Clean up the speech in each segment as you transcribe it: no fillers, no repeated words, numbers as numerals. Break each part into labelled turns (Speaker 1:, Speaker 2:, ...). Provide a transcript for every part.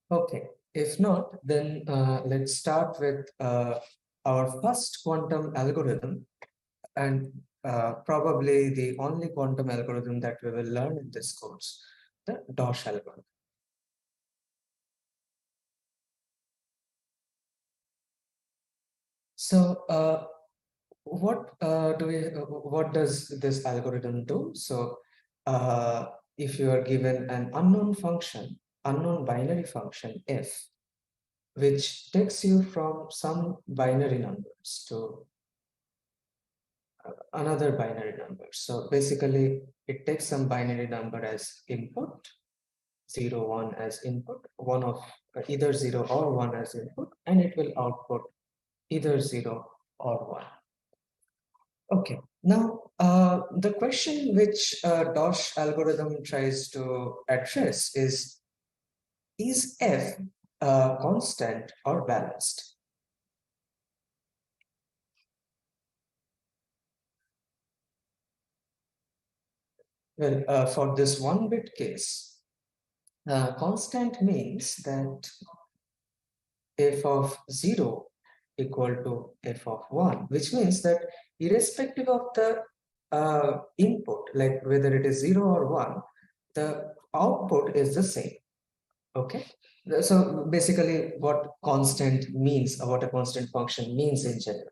Speaker 1: Okay, if not, then let's start with our first quantum algorithm, and probably the only quantum algorithm that we will learn in this course, the DOSH algorithm. So what does this algorithm do? So if you are given an unknown function, unknown binary function f, which takes you from some binary numbers to another binary number. So basically, it takes some binary number as input, 0, 1 as input, one of either 0 or 1 as input, and it will output either 0 or 1. Okay, now the question which DOSH algorithm tries to address is f constant or balanced? Well, for this one bit case, constant means that f of 0 equal to f of 1, which means that irrespective of the input, like whether it is 0 or 1, the output is the same. Okay. So basically what constant means, or what a constant function means in general.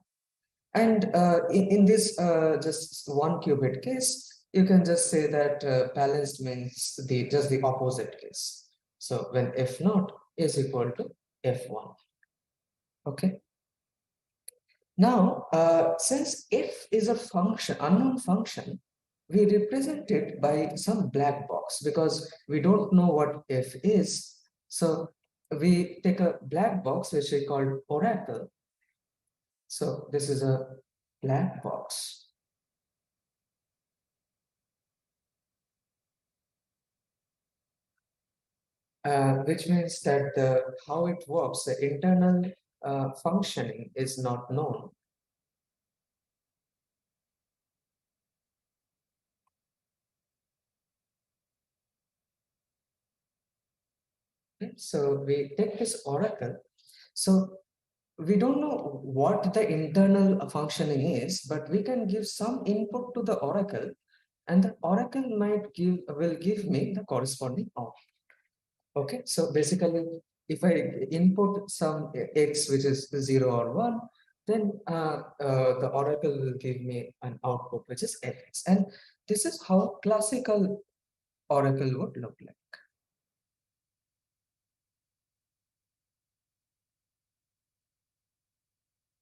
Speaker 1: And in this just one qubit case, you can just say that balanced means just the opposite case. So when f naught is equal to f1. Okay. Now, since f is a function, unknown function, we represent it by some black box because we don't know what f is. So we take a black box which we call oracle. So this is a black box. Which means that how it works, the internal functioning is not known. Okay, so we take this oracle. So we don't know what the internal functioning is, but we can give some input to the oracle, and the oracle will give me the corresponding output. Okay, so basically, if I input some x which is 0 or 1, then the oracle will give me an output which is fx, and this is how classical oracle would look like.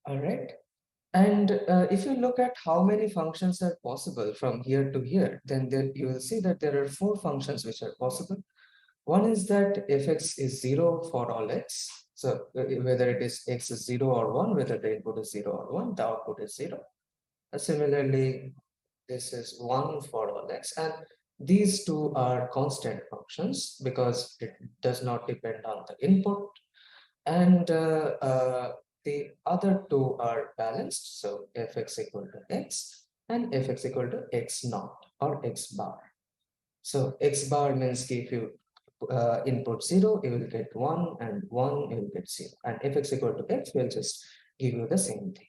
Speaker 1: All right. And if you look at how many functions are possible from here to here, then you will see that there are 4 functions which are possible. One is that fx is 0 for all x. So whether it is x is 0 or 1, whether the input is 0 or 1, the output is 0. Similarly, this is 1 for all x. And these two are constant functions because it does not depend on the input. And the other two are balanced. So fx equal to x and fx equal to x naught or x bar. So x bar means if you input 0, you will get 1, and 1, you will get 0. And fx equal to x will just give you the same thing.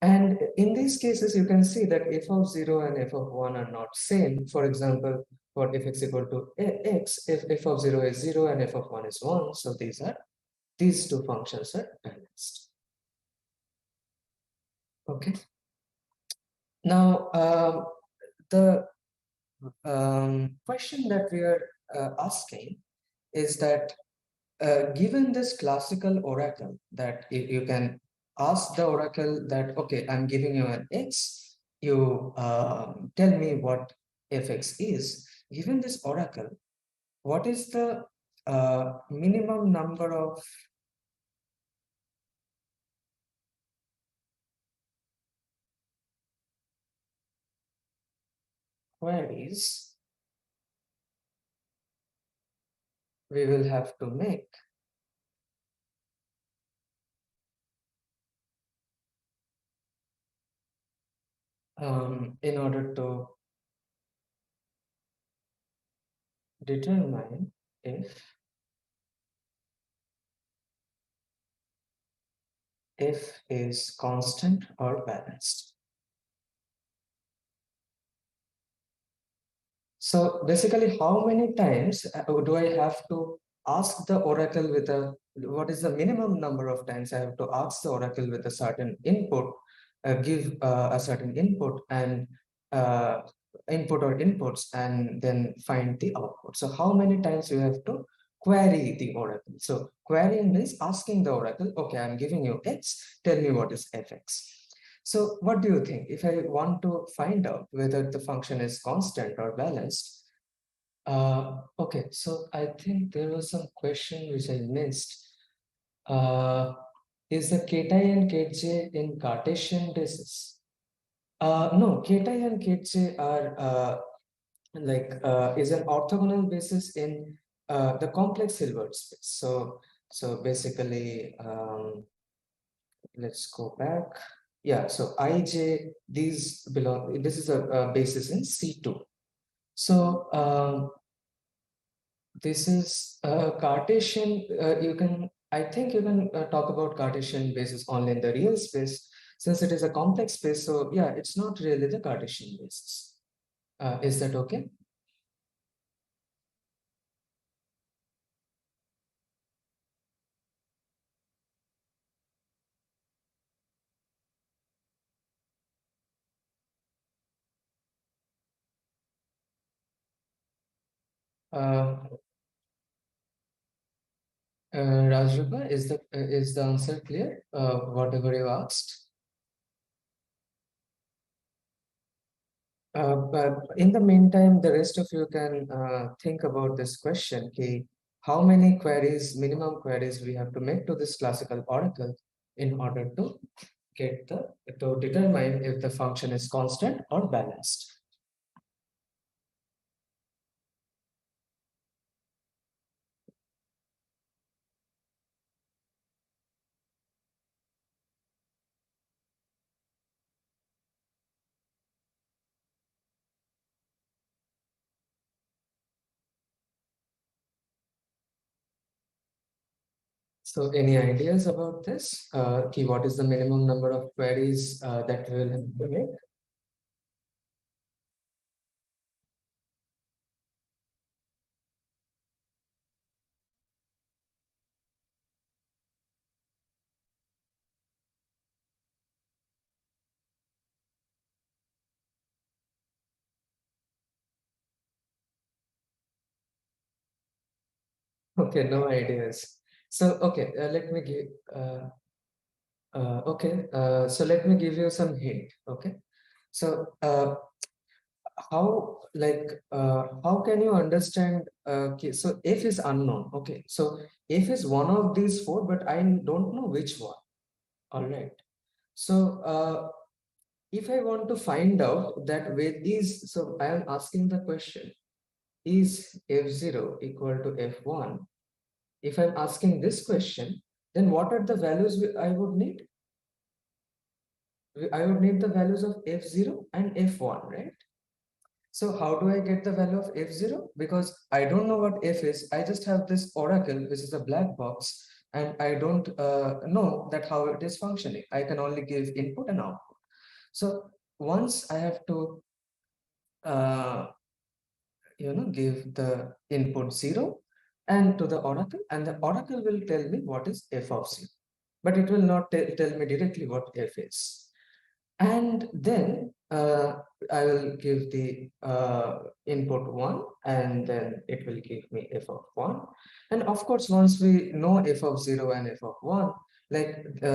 Speaker 1: And in these cases, you can see that f of 0 and f of 1 are not same. For example, for fx equal to x, if f of 0 is 0 and f of 1 is 1, so these two functions are balanced. Okay. Now, the question that we are asking is that given this classical oracle, that you can ask the oracle that, okay, I'm giving you an x, you tell me what fx is. Given this oracle, what is the minimum number of queries we will have to make in order to determine if F is constant or balanced. So basically, how many times do I have to ask the oracle with a, what is the minimum number of times I have to ask the oracle with a certain input, give a certain input and uh, input or inputs and then find the output. So how many times you have to query the oracle? So querying means asking the oracle, okay, I'm giving you X, tell me what is Fx. So what do you think? If I want to find out whether the function is constant or balanced, okay, so I think there was some question which I missed. Uh, is the kt and kj in Cartesian basis? No, kt and kj are is an orthogonal basis in the complex Hilbert space. So basically, let's go back. Yeah, so ij, these belong, this is a basis in C2. So this is Cartesian, I think you can talk about Cartesian basis only in the real space, since it is a complex space. So yeah, it's not really the Cartesian basis. Is that okay? Uh, Rajrupa, is the answer clear? Whatever you asked. But in the meantime, the rest of you can think about this question: ki, how many queries, minimum queries, we have to make to this classical oracle in order to get the to determine if the function is constant or balanced. So any ideas about this? Ki, what is the minimum number of queries that we will have to make? Okay, no ideas. So okay, let me give. So let me give you some hint. Okay, so how can you understand? So f is unknown. Okay, so f is one of these four, but I don't know which one. All right. So if I want to find out that with these, so I am asking the question: is f0 equal to f1? If I'm asking this question, then what are the values I would need? I would need the values of f0 and f1, right? So how do I get the value of f0? Because I don't know what f is. I just have this oracle, which is a black box, and I don't know that how it is functioning. I can only give input and output. So once I have to, uh, give the input 0 and to the oracle, and the oracle will tell me what is f of 0. But it will not tell me directly what f is. And then I will give the input 1, and then it will give me f of 1. And of course, once we know f of 0 and f of 1,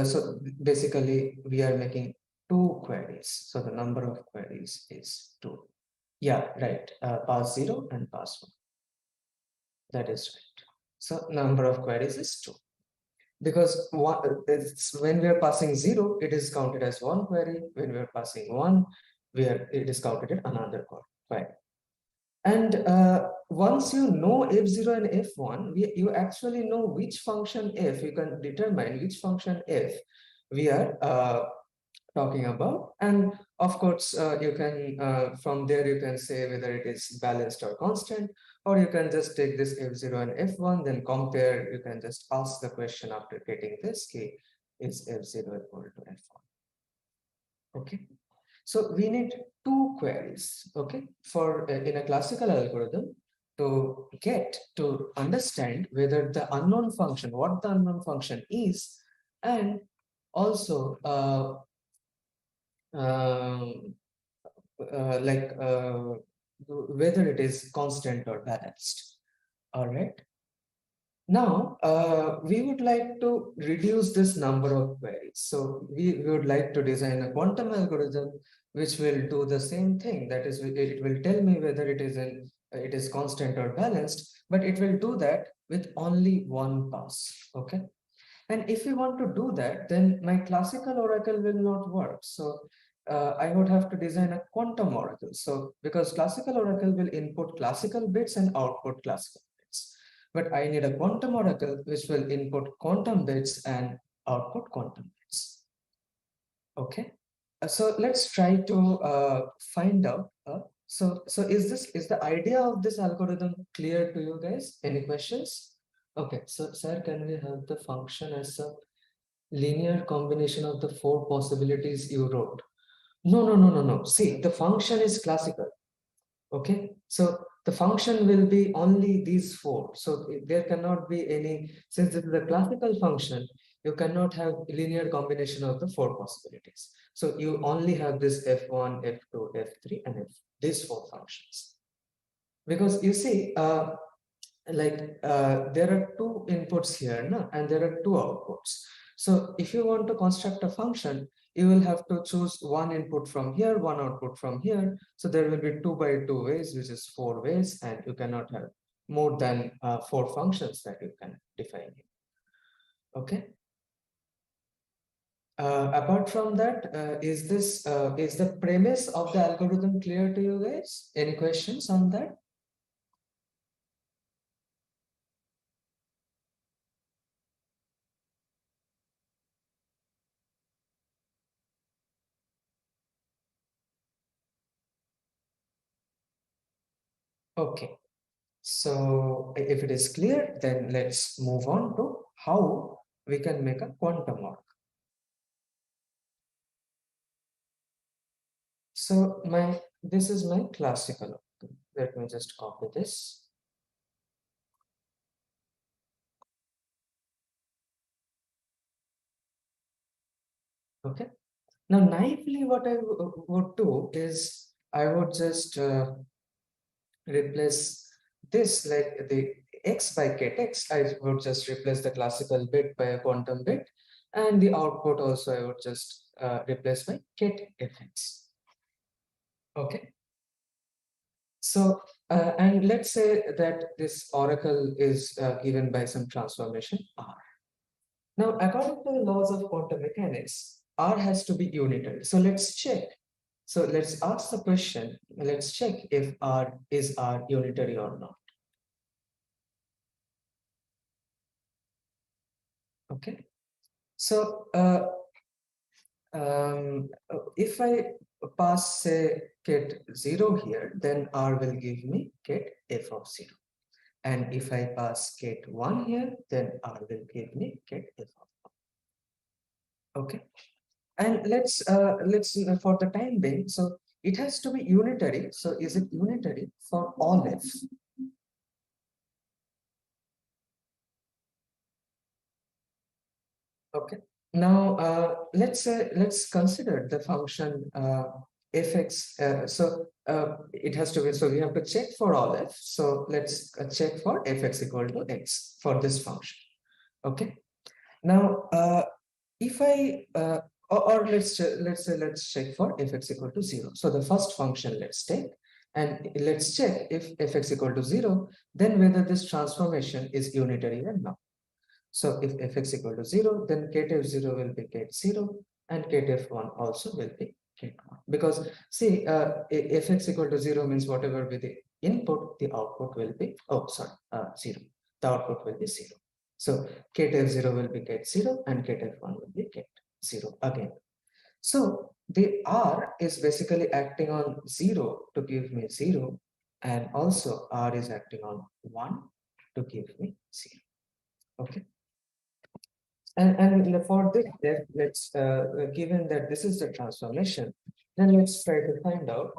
Speaker 1: so basically we are making two queries. So the number of queries is 2. Yeah, right. Pass 0 and pass 1. That is right. So number of queries is 2. Because when we are passing 0, it is counted as one query. When we are passing 1, it is counted as another query. And once you know f0 and f1, you actually know which function f, you can determine which function f we are talking about. And of course, you can, from there, you can say whether it is balanced or constant, or you can just take this f0 and f1, then compare. You can just ask the question after getting this key. is F0 equal to F1. Okay. So we need two queries, okay, for in a classical algorithm to get to understand whether the unknown function, what the unknown function is, and also um, like whether it is constant or balanced. All right. Now, we would like to reduce this number of queries. So we would like to design a quantum algorithm which will do the same thing. That is, it will tell me whether it is constant or balanced, but it will do that with only one pass. Okay. And if we want to do that, then my classical oracle will not work. So I would have to design a quantum oracle. So because classical oracle will input classical bits and output classical bits. But I need a quantum oracle which will input quantum bits and output quantum bits. Okay. So let's try to find out. So is the idea of this algorithm clear to you guys? Any questions? Okay, so sir, can we have the function as a linear combination of the four possibilities you wrote? No, no, no, no, no. See, the function is classical. Okay, so the function will be only these four. So there cannot be any, since this is a classical function, you cannot have linear combination of the four possibilities. So you only have this f1, f2, f3, and f, these four functions. Because you see, there are two inputs here, no? And there are two outputs. So if you want to construct a function, you will have to choose one input from here, one output from here. So there will be 2 by 2 ways, which is 4 ways, and you cannot have more than 4 functions that you can define here. Okay. Apart from that, is the premise of the algorithm clear to you guys? Any questions on that? Okay. So if it is clear, then let's move on to how we can make a quantum arc. So this is my classical arc. Let me just copy this. Okay. Now naively, what I would do is I would just replace this, like the x by ktex. I would just replace the classical bit by a quantum bit, and the output also I would just replace by ket Okay. So, and let's say that this oracle is given by some transformation R. Now, according to the laws of quantum mechanics, R has to be unitary. So let's check. So let's ask the question, let's check if R is unitary or not. Okay. So if I pass say ket 0 here, then R will give me ket f of 0. And if I pass ket 1 here, then R will give me ket f of 1. Okay. And let's for the time being, so it has to be unitary. So is it unitary for all f? Okay. Now let's consider the function fx. It has to be, so we have to check for all f. So let's check for fx equal to x for this function. Okay. Now if I or let's say let's check for fx equal to 0. So the first function let's take, and let's check if fx equal to 0, then whether this transformation is unitary or not. So if fx equal to 0, then ket f0 will be ket 0, and ket f1 also will be ket 1. Because see, fx equal to 0 means whatever be the input, the output will be, 0. The output will be 0. So ket f0 will be ket 0, and ket f1 will be ket 0 again. So the R is basically acting on 0 to give me 0, and also R is acting on 1 to give me 0. Okay. And for this, let's given that this is the transformation, then let's try to find out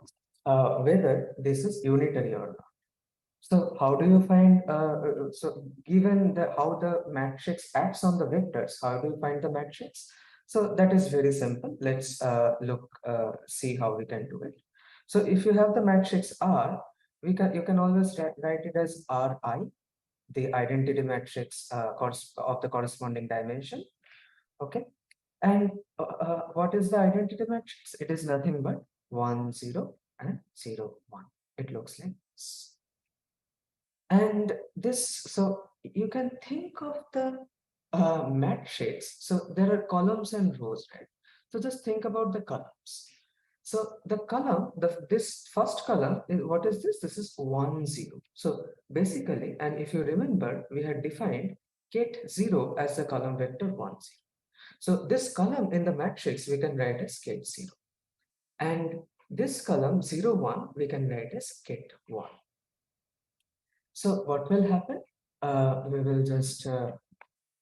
Speaker 1: whether this is unitary or not. So how do you find, so given how the matrix acts on the vectors, how do you find the matrix? So that is very simple. Let's see how we can do it. So if you have the matrix R, you can always write it as Ri, the identity matrix of the corresponding dimension. Okay. And what is the identity matrix? It is nothing but 1, 0, and 0, 1. It looks like this. And this, so you can think of the matrix. So there are columns and rows, right? So just think about the columns. So the column, this first column, what is this? This is 1, 0. So basically, and if you remember, we had defined ket0 as the column vector 1, 0. So this column in the matrix, we can write as ket0. And this column 0, 1, we can write as ket1. So what will happen? We will just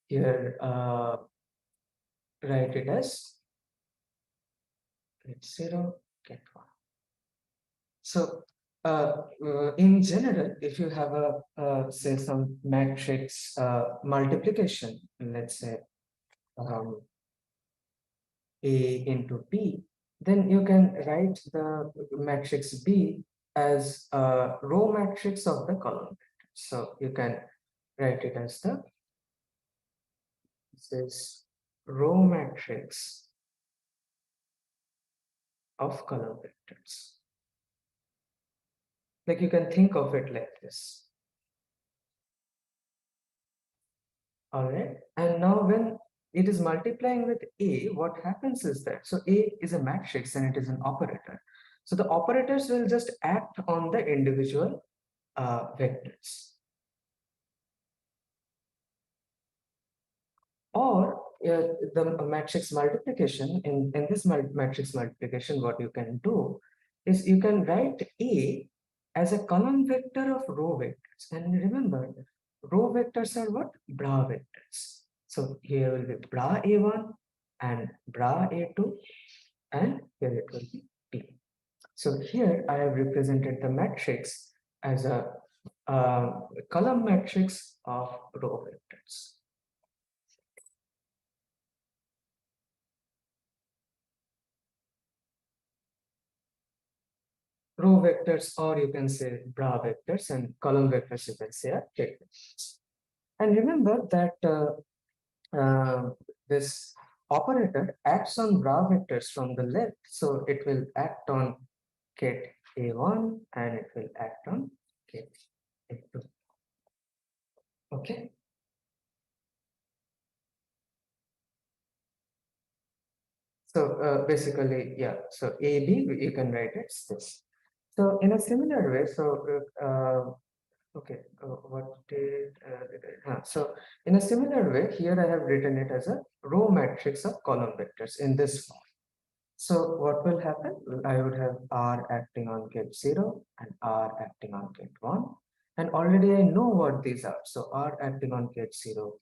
Speaker 1: here write it as ket0, ket1. So in general, if you have a say some matrix multiplication, let's say A into B, then you can write the matrix B as a row matrix of the column. So you can write it as this is row matrix of column vectors. Like you can think of it like this. All right. And now when it is multiplying with A, what happens is that, so A is a matrix and it is an operator. So the operators will just act on the individual vectors. Or the matrix multiplication, in this matrix multiplication, what you can do is you can write A as a column vector of row vectors. And remember, row vectors are what? Bra vectors. So here will be bra A1 and bra A2, and here it will be T. So here I have represented the matrix as a column matrix of row vectors. Row vectors, or you can say bra vectors, and column vectors you can say are ket vectors. And remember that this operator acts on bra vectors from the left, so it will act on ket A1 and it will act on ket A2. Okay. So basically, yeah, so AB, you can write it this. So in a similar way, so okay, so in a similar way, here I have written it as a row matrix of column vectors in this form. So what will happen? I would have R acting on ket0 and R acting on ket1. And already I know what these are. So R acting on ket0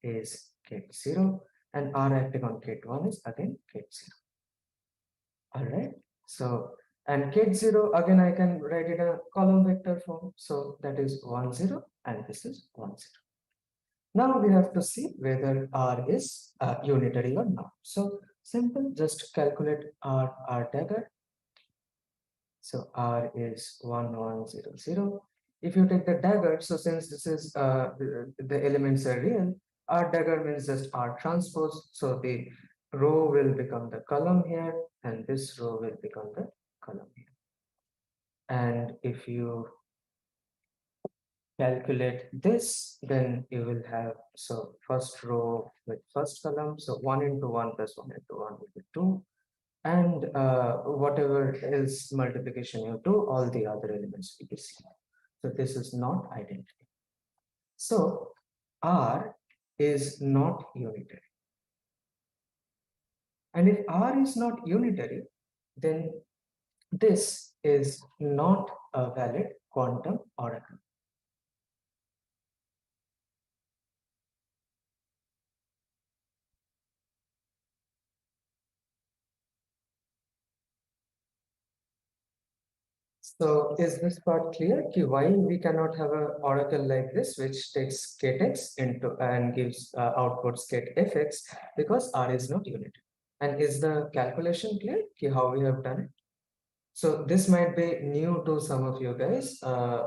Speaker 1: is ket0 and R acting on ket1 is again ket0. All right. So, and ket0, again, I can write it a column vector form. So that is 1, 0, and this is 1, 0. Now we have to see whether R is unitary or not. So simple, just calculate R dagger. So R is 1, 1, 0, 0. If you take the dagger, so since this is the elements are real, R dagger means just R transpose. So the row will become the column here, and this row will become the column here. And if you calculate this, then you will have, so first row with first column, so 1 into 1 plus 1 into 1 will be 2. And whatever else multiplication you do, all the other elements will be 0. So this is not identity. So R is not unitary. And if R is not unitary, then this is not a valid quantum oracle. So is this part clear? Why we cannot have an oracle like this, which takes kx into and gives outputs ket fx, because R is not unity. And is the calculation clear? How we have done it? So this might be new to some of you guys,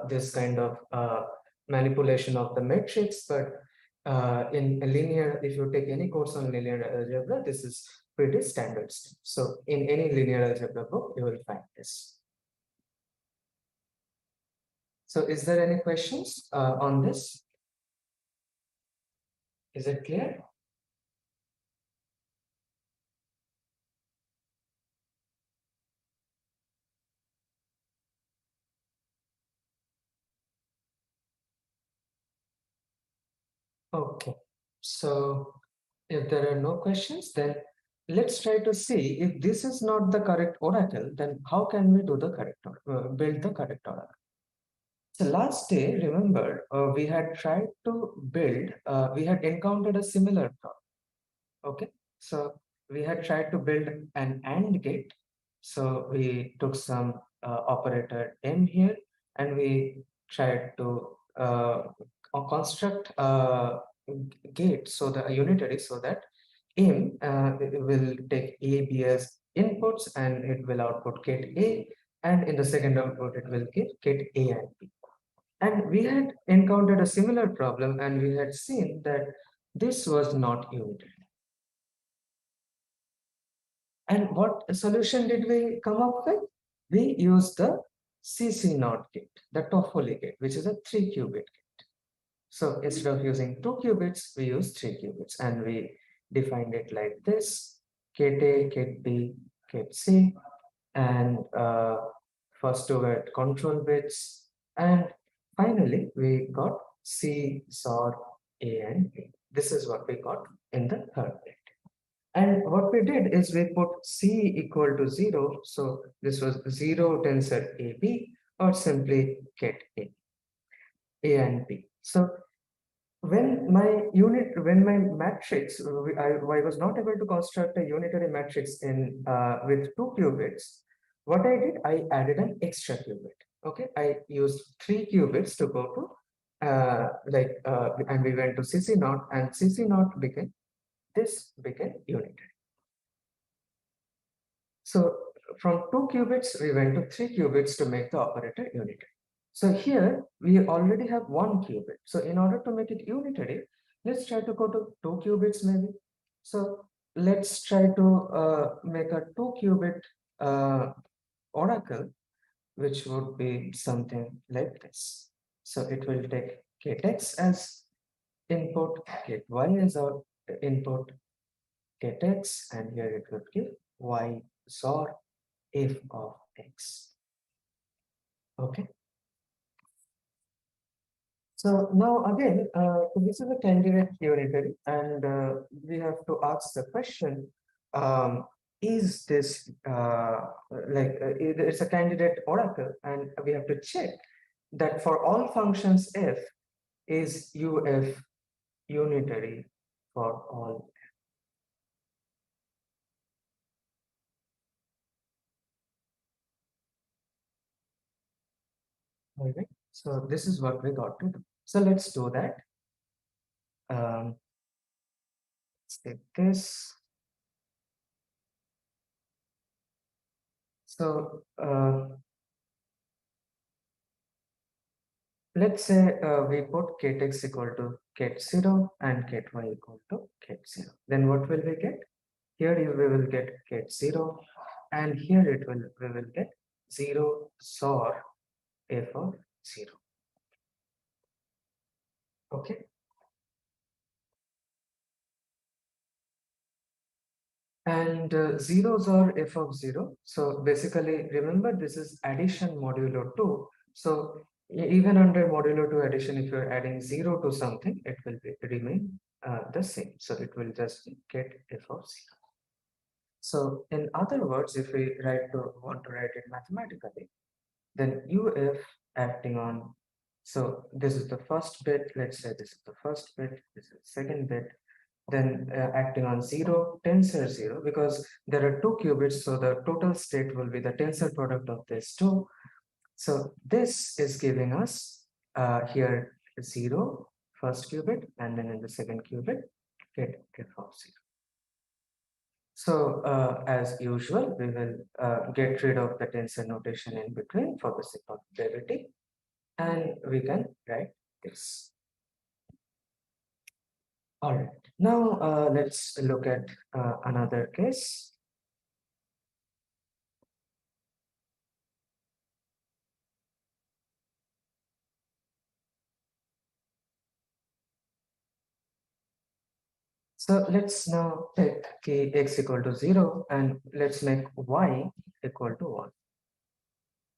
Speaker 1: this kind of manipulation of the matrix, but in a linear, if you take any course on linear algebra, this is pretty standard stuff. So in any linear algebra book, you will find this. So is there any questions on this? Is it clear? Okay. So if there are no questions, then let's try to see if this is not the correct oracle, then how can we do the correct build the correct oracle? So last day, remember, we had tried to build, we had encountered a similar problem. Okay, so we had tried to build an AND gate. So we took some operator M here, and we tried to construct a gate, so the unitary, so that M it will take A, B as inputs, and it will output gate A, and in the second output, it will give gate A and B. And we had encountered a similar problem, and we had seen that this was not unitary. And what solution did we come up with? We used the CC naught gate, the Toffoli gate, which is a 3-qubit gate. So instead of using 2 qubits, we use 3 qubits, and we defined it like this: gate A, gate B, gate C, and first two were control bits, and finally we got C, XOR, A, and B. This is what we got in the third bit. And what we did is we put C equal to 0. So this was 0 tensor AB, or simply get A and B. So when my matrix, I was not able to construct a unitary matrix in with 2 qubits. What I did, I added an extra qubit. Okay, I used 3 qubits to go to and we went to CC naught, and CC naught became unitary. So from 2 qubits, we went to 3 qubits to make the operator unitary. So here we already have 1 qubit. So in order to make it unitary, let's try to go to 2 qubits maybe. So let's try to make a 2 qubit oracle, which would be something like this. So it will take gate X as input, gate Y as our input, gate X, and here it would give Y XOR if of X. Okay. So now again, this is a candidate unitary, and we have to ask the question: is this it's a candidate oracle, and we have to check that for all functions f is UF unitary for all. All right. So this is what we got to do. So let's do that. Let's take this. So let's say we put ket x equal to ket 0 and ket y equal to ket 0. Then what will we get? Here we will get ket 0, and here we will get 0 XOR f of 0. Okay. And zeros are f of 0. So basically, remember, this is addition modulo 2. So even under modulo 2 addition, if you're adding 0 to something, it will remain the same. So it will just get f of 0. So in other words, if we want to write it mathematically, then UF acting on, so this is the first bit, let's say this is the first bit, this is the second bit, then acting on 0, tensor 0, because there are 2 qubits, so the total state will be the tensor product of these two. So this is giving us here 0 first qubit, and then in the second qubit get f of 0. So as usual, we will get rid of the tensor notation in between for the sake of brevity, and we can write this. All right, now let's look at another case. So let's now take k x equal to 0 and let's make y equal to 1.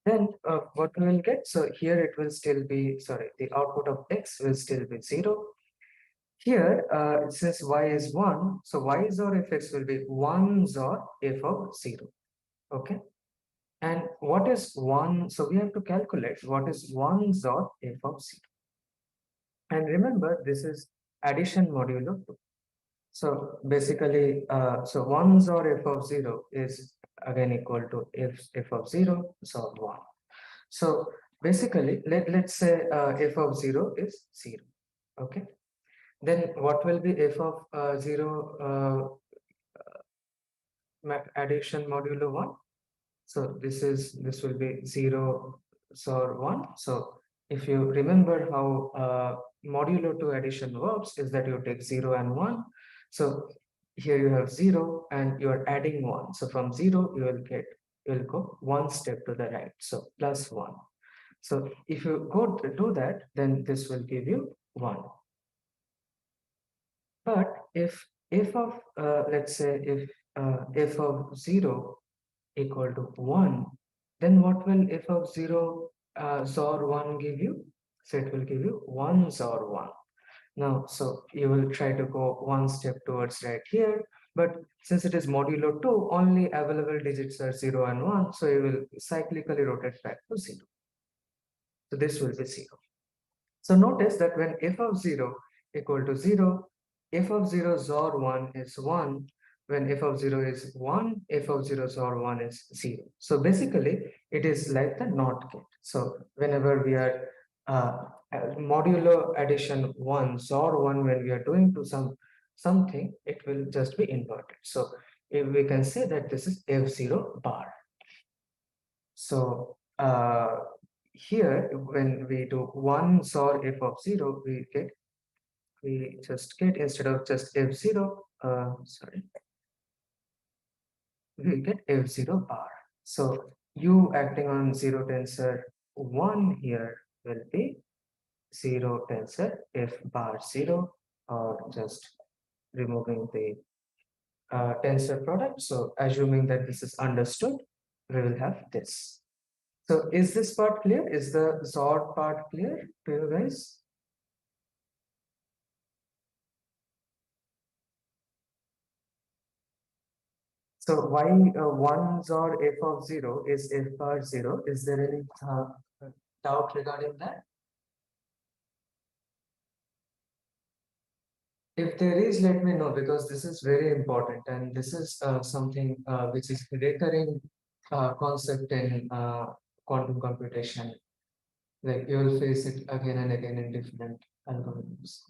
Speaker 1: Then what we will get? So here it will still be, sorry, the output of x will still be 0. Here it says y is 1. So y XOR fx will be 1 XOR f of 0. Okay. And what is 1? So we have to calculate what is 1 XOR f of 0. And remember, this is addition modulo 2. So basically, so 1 XOR f of 0 is again equal to f of 0 XOR 1. So basically, let's say f of 0 is 0. Okay. Then what will be f of 0 addition modulo 1? So this will be 0 XOR 1. So if you remember how modulo 2 addition works, is that you take 0 and 1. So here you have 0 and you are adding 1. So from 0 you will go one step to the right. So plus 1. So if you go to do that, then this will give you 1. But if f of let's say if f of 0 equal to 1, then what will f of 0 XOR 1 give you? So it will give you 1 XOR 1. Now, so you will try to go one step towards right here, but since it is modulo 2, only available digits are 0 and 1, so you will cyclically rotate back to 0. So this will be 0. So notice that when f of 0 equal to 0, f of 0 XOR 1 is 1. When f of 0 is 1, f of 0 XOR 1 is 0. So basically, it is like the NOT gate. So whenever we are modulo addition 1 XOR 1, when we are doing to something, it will just be inverted. So if we can say that this is f0 bar. So here when we do 1 XOR f of 0, we just get, instead of just f0, sorry, we get f0 bar. So u acting on 0 tensor 1 here will be 0 tensor f bar 0, or just removing the tensor product. So assuming that this is understood, we will have this. So is this part clear? Is the XOR part clear to you guys? So why 1 XOR f of 0 is f bar 0? Is there any doubt regarding that? If there is, let me know, because this is very important, and this is something which is recurring concept in quantum computation. Like you will face it again and again in different algorithms.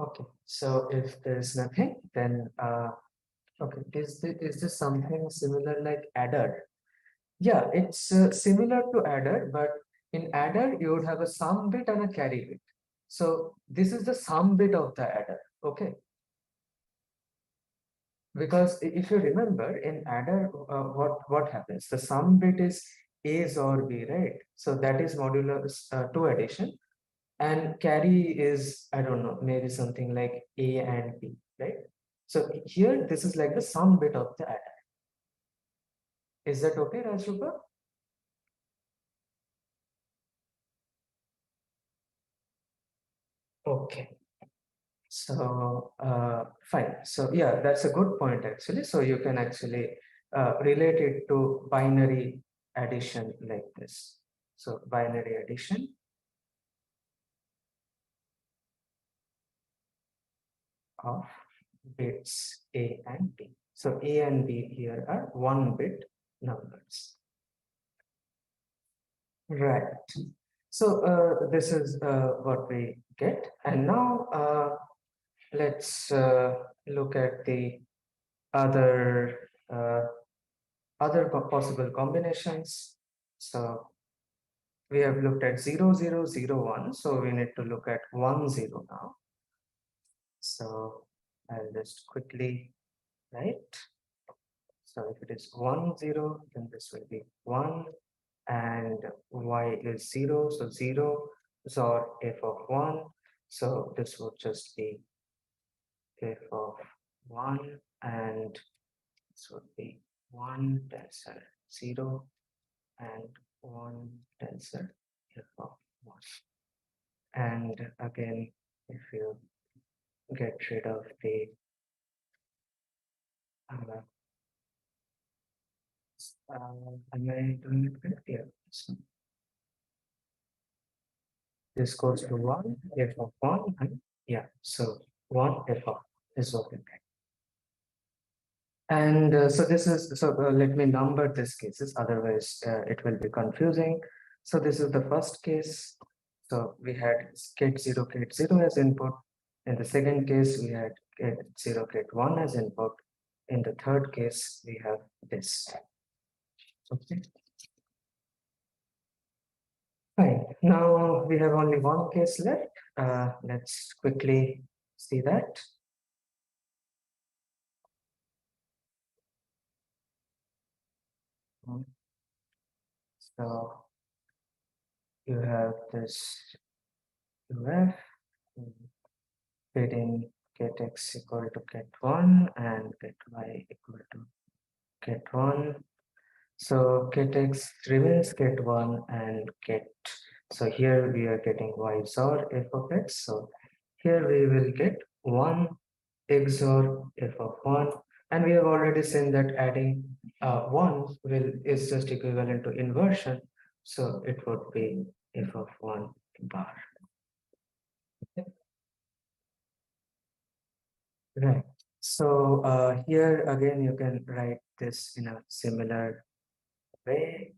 Speaker 1: Okay, so if there's nothing, then okay, is this something similar like adder? Yeah, it's similar to adder, but in adder you would have a sum bit and a carry bit. So this is the sum bit of the adder. Okay, because if you remember in adder, what happens? The sum bit is A or B, right? So that is modulus 2 addition, and carry is, I don't know, maybe something like A and B, right? So here this is like the sum bit of the adder. Is that okay, Rajrupa? Okay. So fine. So yeah, that's a good point actually. So you can actually relate it to binary addition like this. So binary addition of bits A and B. So A and B here are 1-bit numbers. Right. So this is what we get. And now let's look at the other possible combinations. So we have looked at 0, 0, 0, 1. So we need to look at 1, 0 now. So I'll just quickly write. So if it is 1, 0, then this will be 1 and y is 0. So 0 is or f of 1. So this would just be f of 1 and this would be 1 tensor 0 and 1 tensor f of 1. And again, if you get rid of the am I doing it correct here? So this goes to 1 f of 1 and yeah, so 1 f of is what we get. And so this is, so let me number these cases, otherwise it will be confusing. So this is the first case. So we had ket0 as input. In the second case, we had ket0 ket1 as input. In the third case, we have this. Okay. Fine. Now we have only one case left. Let's quickly see that. So you have this UF fitting get x equal to get 1 and get y equal to get 1. So get x remains get 1 and get. So here we are getting y XOR f of x. So here we will get 1 XOR f of 1. And we have already seen that adding 1 is just equivalent to inversion. So it would be f of 1 bar. Right. So here again, you can write this in a similar way.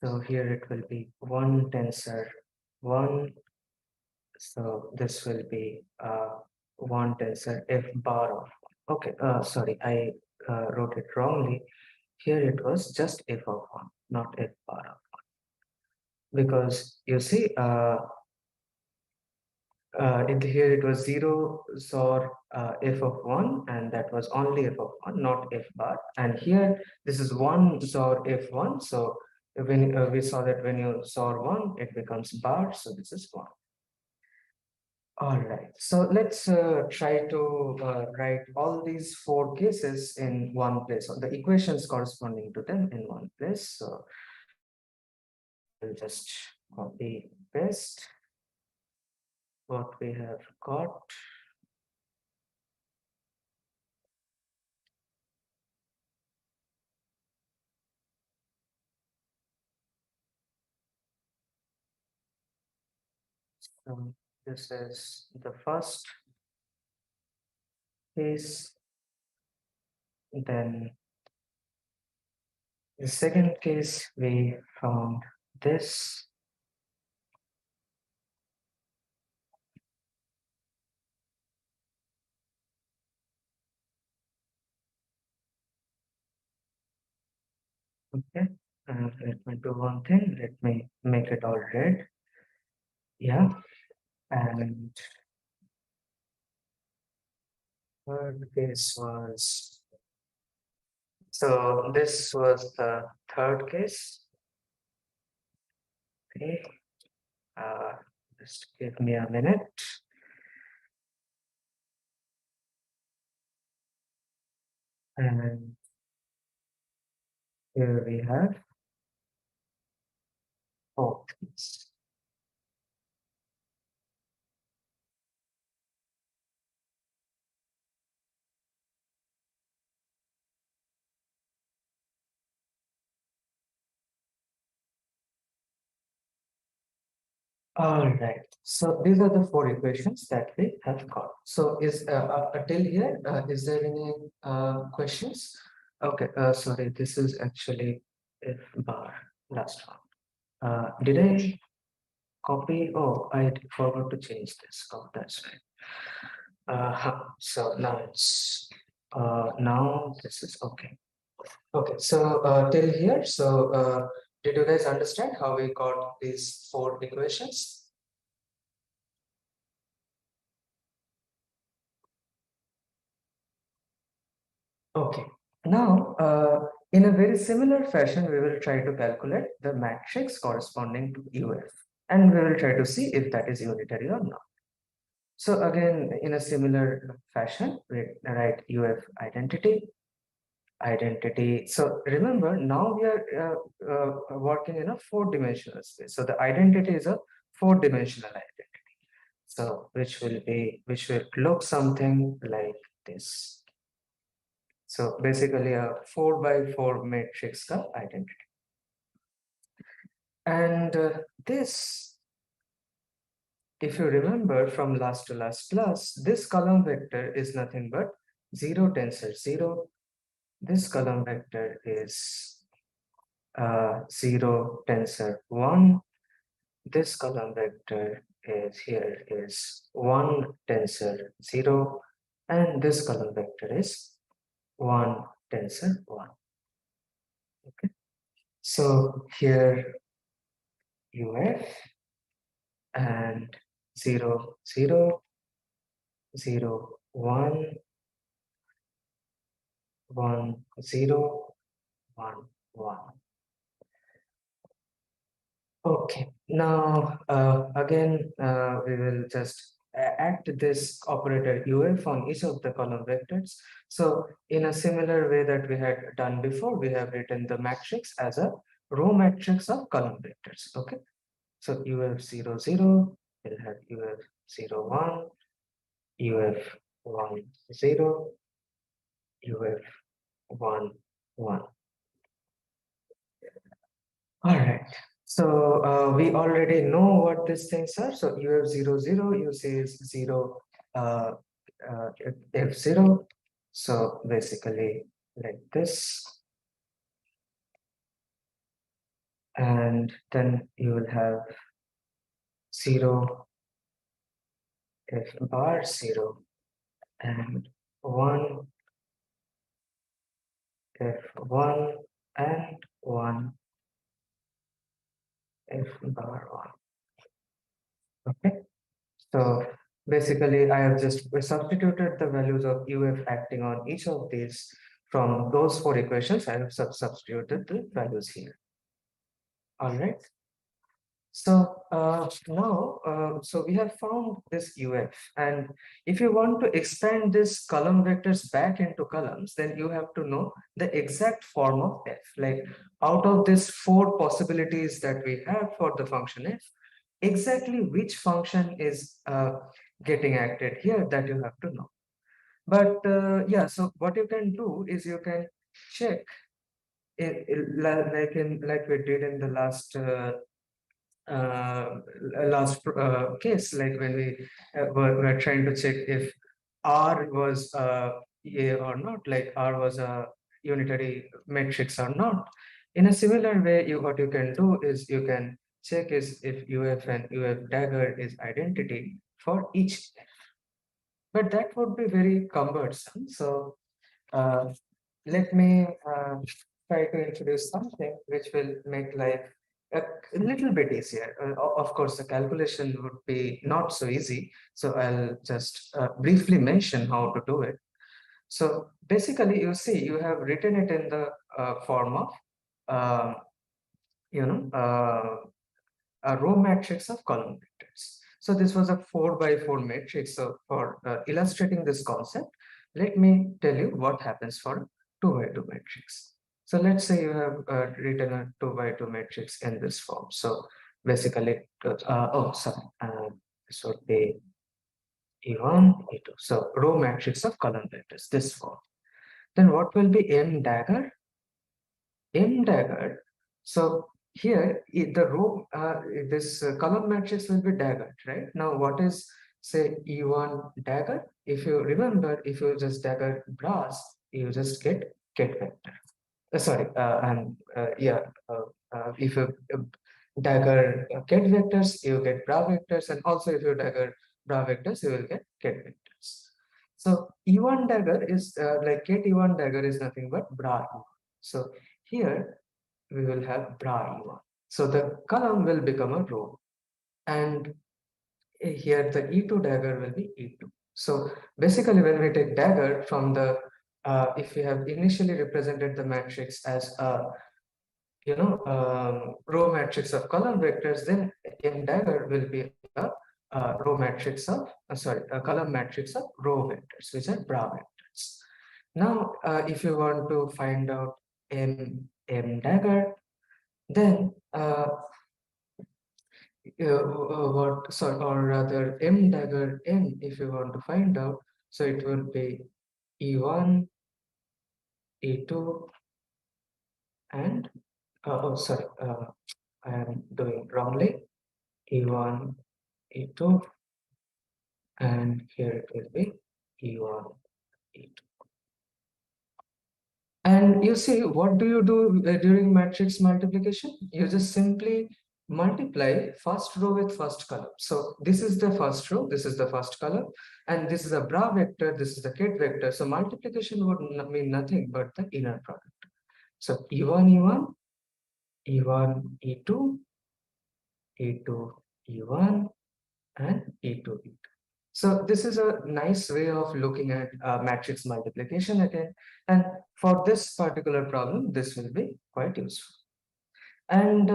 Speaker 1: So here it will be 1 tensor 1. So this will be 1 tensor f bar of 1. Okay, sorry, I wrote it wrongly. Here it was just f of 1, not f bar of 1. Because you see, here it was 0 XOR f of 1, and that was only f of 1, not f bar. And here this is 1 XOR f1. So when we saw that when you XOR 1, it becomes bar. So this is 1. All right. So let's try to write all these 4 cases in one place, or the equations corresponding to them in one place. So we'll just copy paste what we have got. So this is the first case. Then the second case, we found this. Okay. Let me do one thing. Let me make it all red. Yeah. And third case was, so this was the third case. Okay. Just give me a minute. And here we have fourth case. All right. So these are the four equations that we have got. So is till here, is there any questions? Okay. Sorry, this is actually F bar last one. Did I copy? Oh, I forgot to change this. Oh, that's right. So now it's now this is okay. Okay. So till here, so did you guys understand how we got these four equations? Okay. Now, in a very similar fashion, we will try to calculate the matrix corresponding to UF, and we will try to see if that is unitary or not. So again, in a similar fashion, we write UF identity, identity. So remember, now we are working in a four-dimensional space. So the identity is a four-dimensional identity. So which will look something like this. So basically a 4 by 4 matrix ka identity. And this, if you remember from last to last class, this column vector is nothing but 0 tensor 0. This column vector is 0 tensor 1. This column vector is here is 1 tensor 0. And this column vector is 1 tensor 1. Okay. So here UF and 0 0 0 1 1 0 1 1. Okay, now again we will just act this operator UF on each of the column vectors. So in a similar way that we had done before, we have written the matrix as a row matrix of column vectors. Okay, so UF 0 0 will have UF 0 1, UF 1 0, UF 1 1. All right. So we already know what these things are. So UF 0 0 uses 0 uh, F0. So basically like this. And then you will have 0 F bar 0 and 1 F1 and 1 F bar 1. Okay. So basically, I have just substituted the values of UF acting on each of these from those four equations. I have substituted the values here. All right. So now, so we have found this UF, and if you want to expand this column vectors back into columns, then you have to know the exact form of F. Like out of these four possibilities that we have for the function F, exactly which function is getting acted here, that you have to know. But yeah, so what you can do is you can check like we did in the uh, last case, like when we were trying to check if R was A or not, like R was a unitary matrix or not. In a similar way, what you can do is you can check is if UF and UF dagger is identity for each F. But that would be very cumbersome. So uh, let me try to introduce something which will make life a little bit easier. Of course, the calculation would be not so easy. So I'll just briefly mention how to do it. So basically, you see, you have written it in the form of, um, you know, a row matrix of column vectors. So this was a 4 by 4 matrix. So for illustrating this concept, let me tell you what happens for a 2 by 2 matrix. So let's say you have written a 2 by 2 matrix in this form. So basically, oh, sorry, this would be E1, E2. So row matrix of column vectors, this form. Then what will be M dagger? M dagger. So here the row, this column matrix will be daggered, right? Now, what is say E1 dagger? If you remember, if you just dagger brass, you just get vector. Sorry, and yeah, if you dagger ket vectors, you get bra vectors, and also if you dagger bra vectors, you will get ket vectors. So E1 dagger is like ket E1 dagger is nothing but bra E1. So here we will have bra E1. So the column will become a row, and here the E2 dagger will be E2. So basically, when we take dagger from the if we have initially represented the matrix as a row matrix of column vectors, then in dagger will be a row matrix of a column matrix of row vectors, which are bra vectors. Now, if you want to find out m dagger, then what sorry, or rather m dagger n, if you want to find out, so it will be e1, e2, and oh sorry, I am doing wrongly. E1, E2, and here it will be E1, E2. And you see, what do you do during matrix multiplication? You just simply multiply first row with first column. So this is the first row, this is the first column, and this is a bra vector, this is the ket vector. So multiplication would mean nothing but the inner product. So E1, E1, E1, E2, E2, E1, and E2, E2. So this is a nice way of looking at matrix multiplication again. And for this particular problem, this will be quite useful. And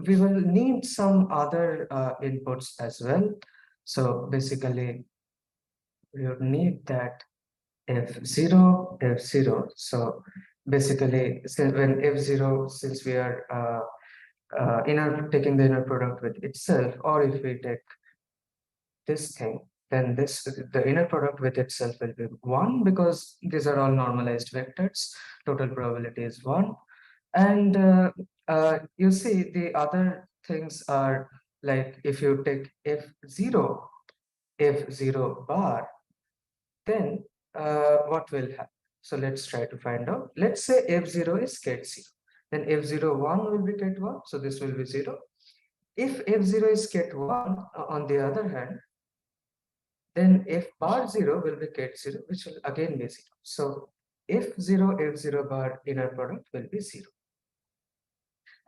Speaker 1: we will need some other inputs as well. So basically, we would need that F0, F0. So basically, when F0, since we are taking the inner product with itself, or if we take this thing, then the inner product with itself will be 1, because these are all normalized vectors. Total probability is 1. And you see the other things are like, if you take F0 bar, then what will happen? So let's try to find out. Let's say F0 is ket 0. Then F01 will be ket 1. So this will be 0. If F0 is ket 1, on the other hand, then f bar 0 will be ket 0, which will again be 0. So f0 bar inner product will be 0.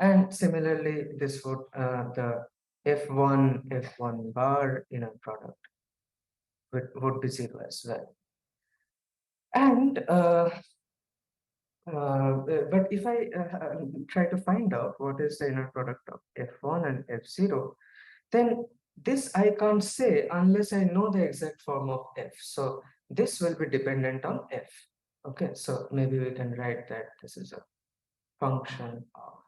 Speaker 1: And similarly, this would the f1 bar inner product would be 0 as well. And but if I try to find out what is the inner product of f1 and f0, then this I can't say unless I know the exact form of f. So this will be dependent on f. Okay, so maybe we can write that this is a function of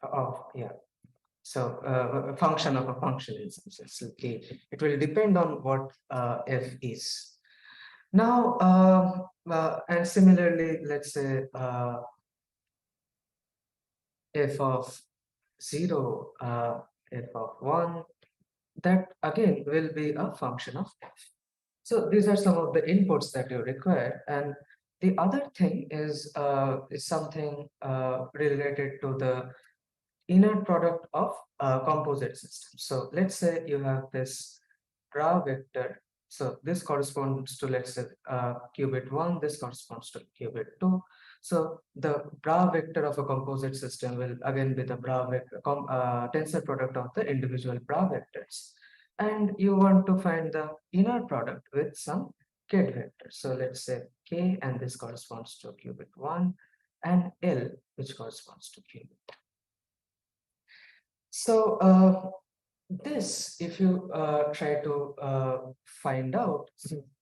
Speaker 1: f. Yeah. So a function of a function in some sense. Okay, it will depend on what f is. Now, and similarly, let's say f of 0, f of 1, that again will be a function of f. So these are some of the inputs that you require. And the other thing is something related to the inner product of composite systems. So let's say you have this bra vector. So this corresponds to, let's say, qubit 1, this corresponds to qubit 2. So the bra vector of a composite system will again be the bra vector, tensor product of the individual bra vectors. And you want to find the inner product with some ket vector. So let's say k, and this corresponds to qubit 1, and L, which corresponds to qubit. So this, if you try to find out,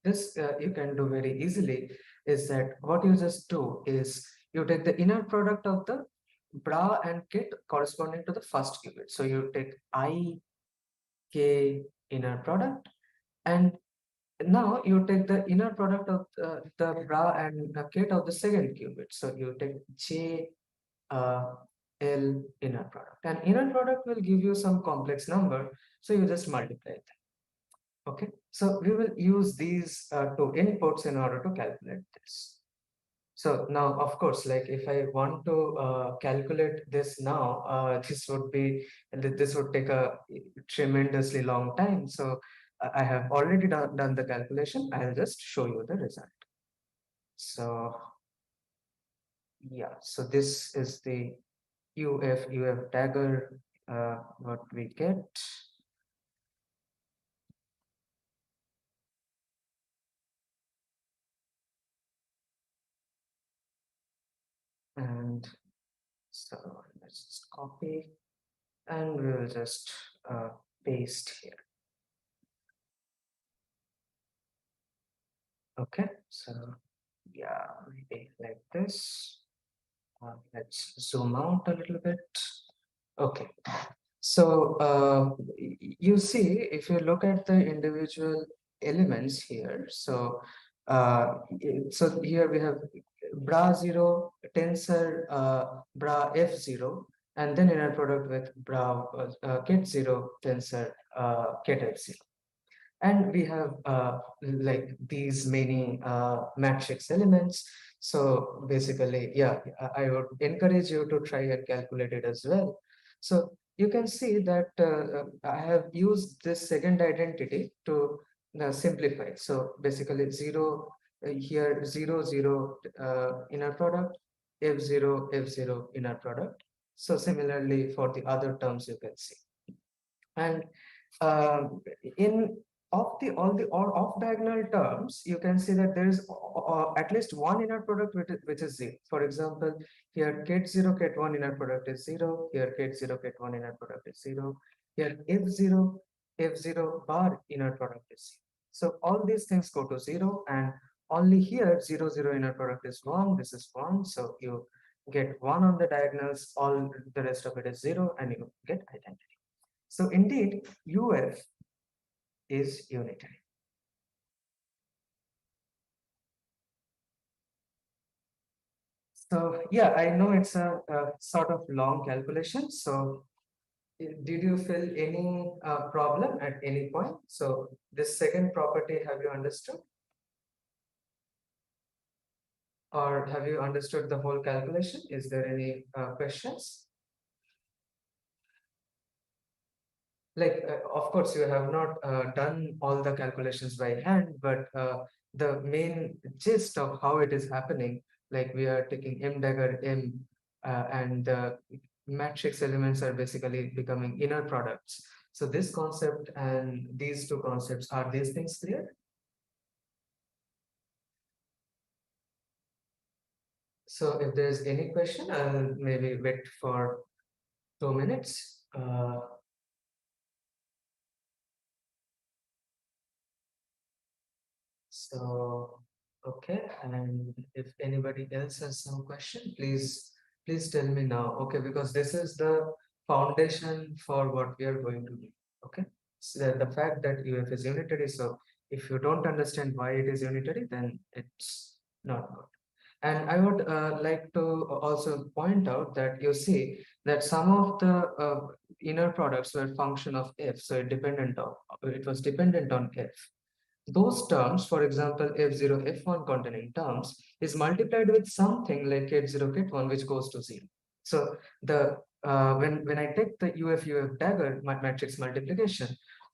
Speaker 1: this you can do very easily, is that what you just do is you take the inner product of the bra and ket corresponding to the first qubit. So you take I, K inner product, and now you take the inner product of the bra and the ket of the second qubit. So you take J, uh, L inner product, and inner product will give you some complex number, so you just multiply it. Okay, so we will use these two inputs in order to calculate this. So now, of course, like if I want to calculate this now, this would take a tremendously long time. So I have already done the calculation. I'll just show you the result. So yeah, so this is the UF dagger, what we get. And so let's just copy and we will just paste here. Okay, so yeah, maybe like this. Let's zoom out a little bit. Okay, so you see, if you look at the individual elements here, so so here we have bra 0 tensor bra f0, and then inner product with bra kit 0 tensor kit f0. And we have like these many matrix elements. So basically, yeah, I would encourage you to try and calculate it as well. So you can see that I have used this second identity to simplify. So basically 0 here 0 0 inner product, f0 f0 inner product. So similarly for the other terms you can see. And in all the all off diagonal terms, you can see that there is at least one inner product which is zero. For example, here kit 0 kit 1 inner product is 0, here kit 0 kit 1 inner product is 0, here f0 f0 bar inner product is 0. So all these things go to 0, and only here 0 0 inner product is 1, this is 1, so you get 1 on the diagonals, all the rest of it is 0, and you get identity. So indeed, UF is unitary. So yeah, I know it's a sort of long calculation. So did you feel any problem at any point? So this second property, have you understood? Or have you understood the whole calculation? Is there any questions? Like, of course, you have not done all the calculations by hand, but the main gist of how it is happening, like we are taking m dagger m, and the matrix elements are basically becoming inner products. So this concept and these two concepts, are these things clear? So if there's any question, I'll maybe wait for 2 minutes. So, okay, and if anybody else has some question, please tell me now. Okay, because this is the foundation for what we are going to do. Okay, so the fact that UF is unitary. So if you don't understand why it is unitary, then it's not good. And I would like to also point out that you see that some of the inner products were function of F, so it was dependent on F. Those terms, for example, f0, f1 containing terms, is multiplied with something like k0, k1, which goes to 0. So the when I take the UF dagger matrix multiplication,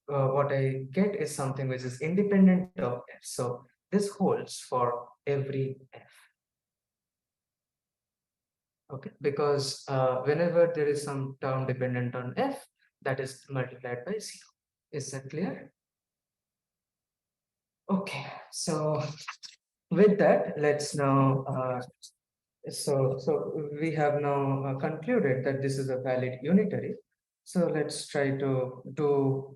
Speaker 1: what I get is something which is independent of f. So this holds for every f. Okay, because whenever there is some term dependent on f, that is multiplied by 0. Is that clear? Okay, so with that, let's now so we have now concluded that this is a valid unitary. So let's try to do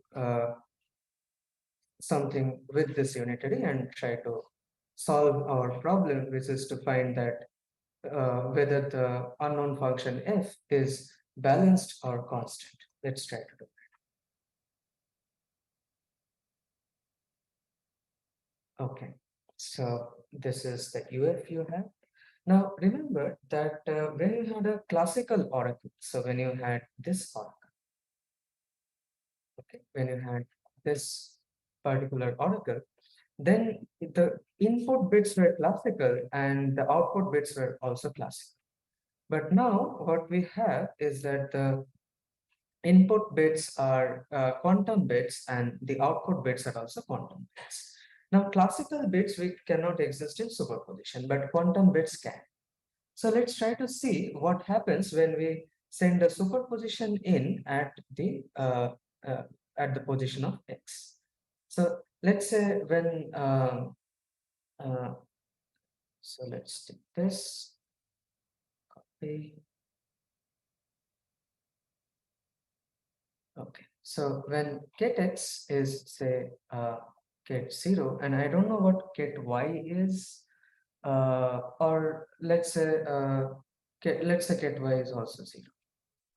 Speaker 1: something with this unitary and try to solve our problem, which is to find that whether the unknown function f is balanced or constant. Let's try to do that. Okay, so this is the UF you have. Now remember that when you had a classical oracle, so when you had this oracle, okay, when you had this particular oracle, then the input bits were classical and the output bits were also classical. But now what we have is that the input bits are quantum bits and the output bits are also quantum bits. Now classical bits we cannot exist in superposition, but quantum bits can. So let's try to see what happens when we send a superposition in uh, at the position of x. So let's say when uh, so let's take this copy. Okay, so when ket(x) is say ket0, and I don't know what ket(y) is, or let's say ket(y) is also 0.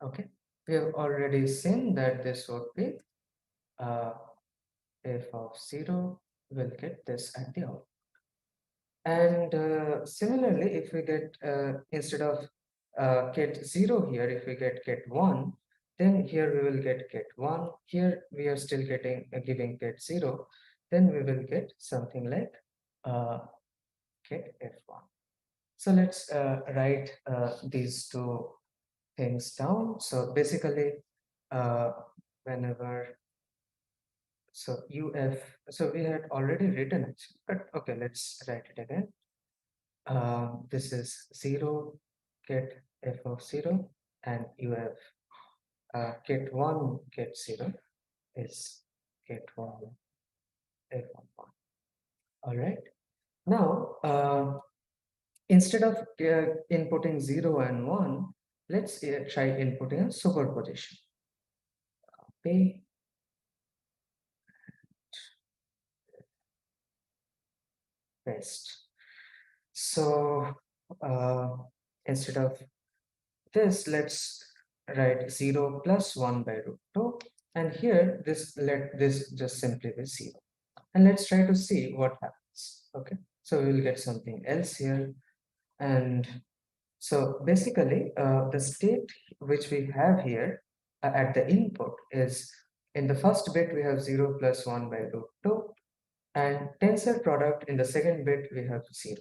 Speaker 1: Okay, we have already seen that this would be uh, f of 0 will get this at the output. And similarly, if we get instead of ket0 here, if we get ket1, then here we will get ket1. Here we are still getting giving ket0. Then we will get something like uh, ketf1. So let's write these two things down. So basically, uh, whenever so uf, so we had already written it, but okay, let's write it again. This is 0 get f of 0, and you have get 1 get 0 is get 1 f of 1. All right. Now, instead of inputting 0 and 1, let's try inputting a superposition. P paste. So instead of this, let's write 0 plus 1 by root 2. And here, let this just simply be 0. And let's try to see what happens. Okay, so we will get something else here. And so basically, the state which we have here at the input is in the first bit, we have 0 plus 1 by root 2. And tensor product in the second bit, we have 0.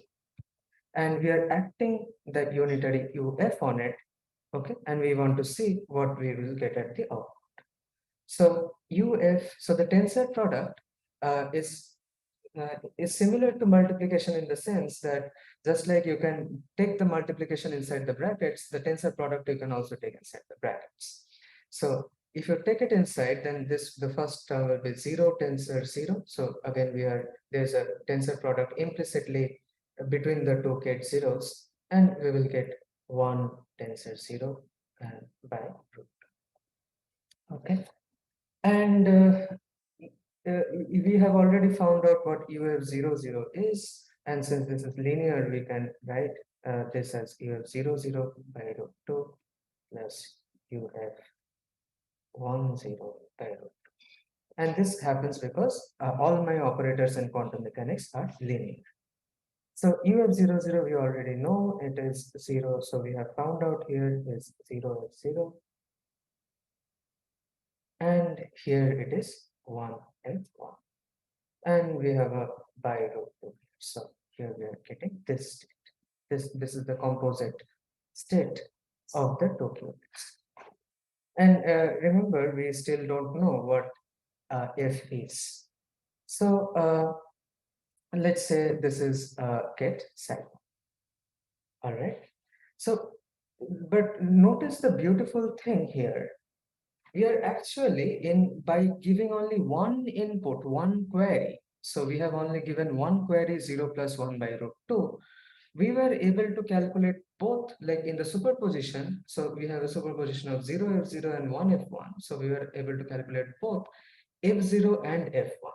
Speaker 1: And we are acting the unitary UF on it. Okay, and we want to see what we will get at the output. So UF, so the tensor product is similar to multiplication in the sense that just like you can take the multiplication inside the brackets, the tensor product you can also take inside the brackets. So if you take it inside, then the first term will be 0 tensor 0. So again, there's a tensor product implicitly between the two ket zeros, and we will get 1 tensor 0 by root. Okay, and we have already found out what UF00 is, and since this is linear, we can write this as UF00 by root 2 plus UF10 by root 2. And this happens because all my operators in quantum mechanics are linear. So UF00 we already know it is 0, so we have found out here is 0 is 0. And here it is 1 and 1. And we have a by root 2. So here we are getting this state. This is the composite state of the two qubits. And remember, we still don't know what f is. So let's say this is get psi. All right. So, but notice the beautiful thing here. We are actually by giving only one input, one query. So we have only given one query 0 plus 1 by root 2. We were able to calculate both, like in the superposition. So we have a superposition of 0 f0 and 1 f1. So we were able to calculate both f0 and f1.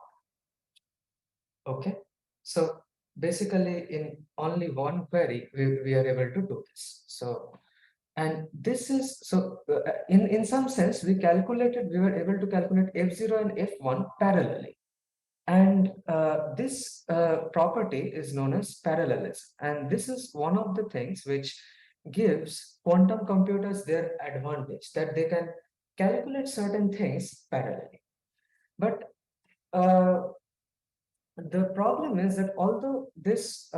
Speaker 1: Okay. So basically in only one query, we are able to do this. So, and this is, so in some sense, we were able to calculate f0 and f1 parallelly. And this property is known as parallelism. And this is one of the things which gives quantum computers their advantage, that they can calculate certain things parallelly. But uh, the problem is that although this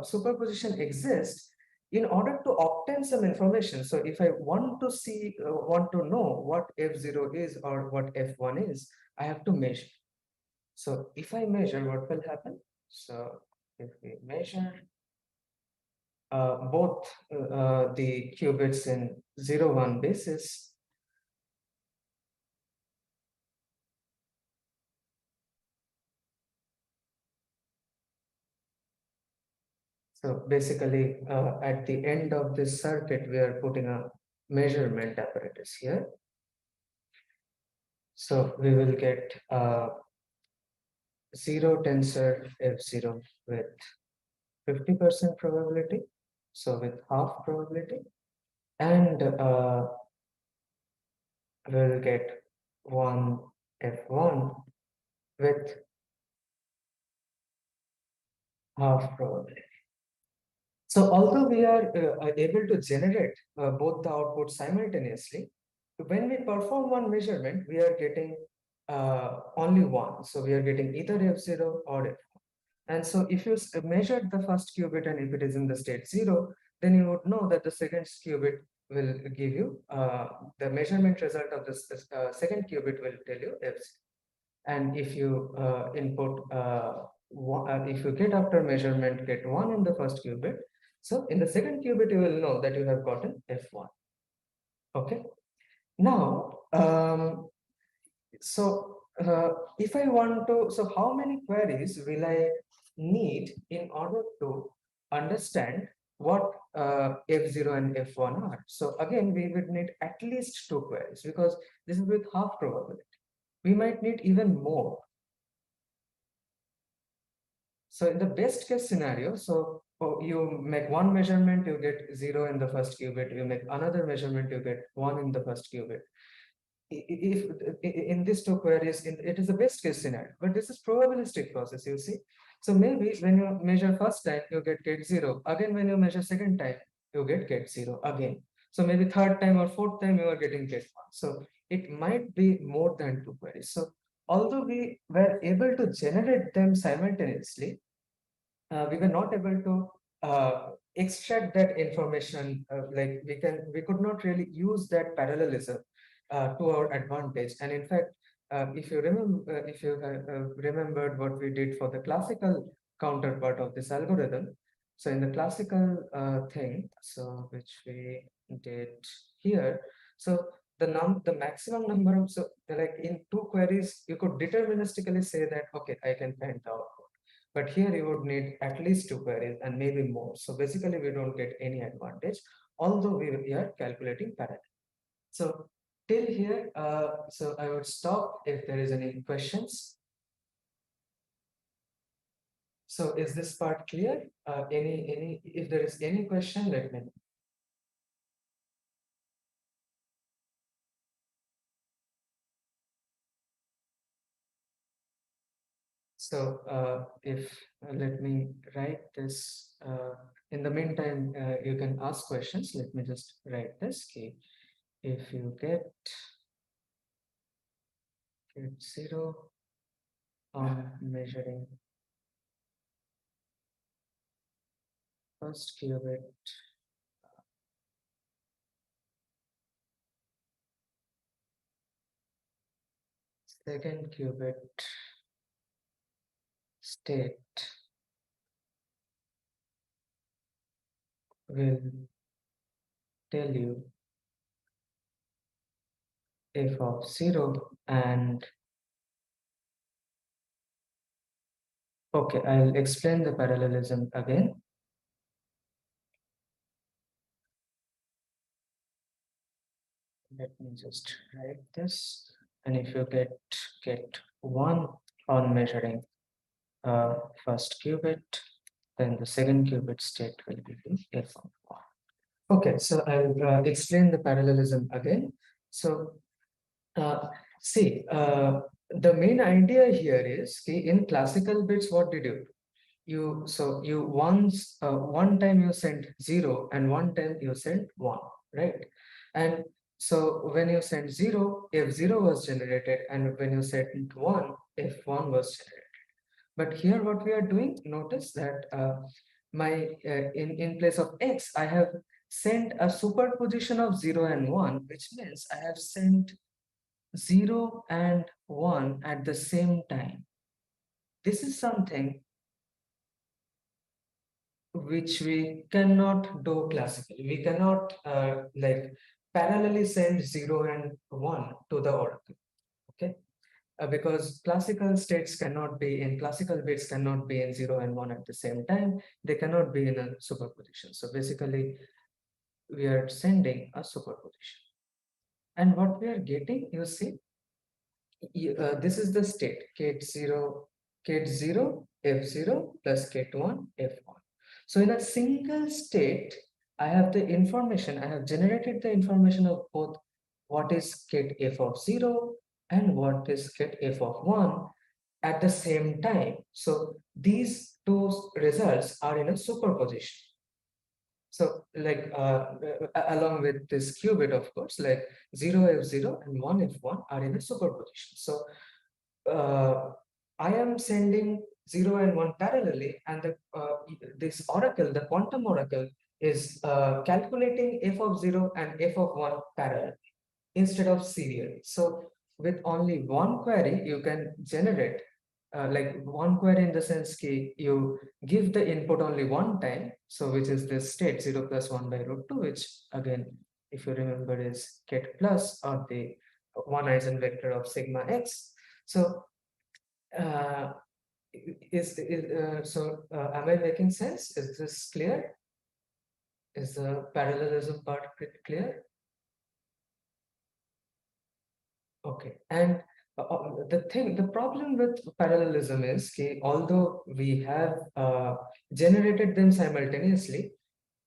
Speaker 1: superposition exists, in order to obtain some information, so if I want to see, want to know what F0 is or what F1 is, I have to measure. So if I measure, what will happen? So if we measure both the qubits in 0, 1 basis, so basically at the end of this circuit, we are putting a measurement apparatus here. So we will get 0 tensor F0 with 50% probability, so with half probability, and we'll get 1 F1 with half probability. So although we are able to generate both the outputs simultaneously, when we perform one measurement, we are getting only one. So we are getting either F0 or F1. And so if you measured the first qubit and if it is in the state 0, then you would know that the second qubit will give you the measurement result of this second qubit will tell you F0. And if you input if you get after measurement get 1 in the first qubit, so in the second qubit you will know that you have gotten F1. Okay, now if I want to, so how many queries will I need in order to understand what F0 and F1 are? So again, we would need at least 2 queries, because this is with half probability. We might need even more. So in the best case scenario, so you make one measurement, you get 0 in the first qubit. You make another measurement, you get 1 in the first qubit. If in these 2 queries, it is the best case scenario, but this is probabilistic process, you see. So maybe when you measure first time, you get 0. Again, when you measure second time, you get 0 again. So maybe third time or fourth time, you are getting get 1. So it might be more than 2 queries. So although we were able to generate them simultaneously, we were not able to extract that information. Like we could not really use that parallelism to our advantage. And in fact, if you remembered what we did for the classical counterpart of this algorithm, so in the classical thing, so which we did here, so the maximum number of, so like in 2 queries, you could deterministically say that, okay, I can find the output. But here you would need at least 2 queries and maybe more. So basically we don't get any advantage, although we are calculating parallel. So till here, so I would stop if there is any questions. So is this part clear? If there is any question, let me know. So let me write this. In the meantime, you can ask questions. Let me just write this key. If you get 0 on measuring first qubit, second qubit state will tell you f of 0. And okay, I'll explain the parallelism again. Let me just write this. And if you get 1 on measuring first qubit, then the second qubit state will be f of 1. Okay, so I'll explain the parallelism again. So see, the main idea here is in classical bits, what did you do? You one time you sent 0 and one time you sent 1, right? And so when you sent 0, if 0 was generated, and when you sent 1, if 1 was generated. But here what we are doing, notice that my in place of x, I have sent a superposition of 0 and 1, which means I have sent 0 and 1 at the same time. This is something which we cannot do classically. We cannot like parallelly send 0 and 1 to the oracle, okay? Because classical bits cannot be in 0 and 1 at the same time. They cannot be in a superposition. So basically, we are sending a superposition. And what we are getting, you see, this is the state ket0 f0 plus ket1 f1. So in a single state, I have the information, I have generated the information of both what is ket f of 0 and what is ket f of 1 at the same time. So these two results are in a superposition. So like along with this qubit, of course, like 0 f0 and 1 f1 are in a superposition. So I am sending 0 and 1 parallelly, and this oracle, the quantum oracle, is calculating f of 0 and f of 1 parallel instead of serially. So with only one query, you can generate like one query in the sense key, you give the input only one time, so which is this state 0 plus 1 by root 2, which again, if you remember, is ket plus, or the one eigenvector of sigma x. So uh, am I making sense? Is this clear? Is the parallelism part clear? Okay, and the problem with parallelism is, although we have generated them simultaneously,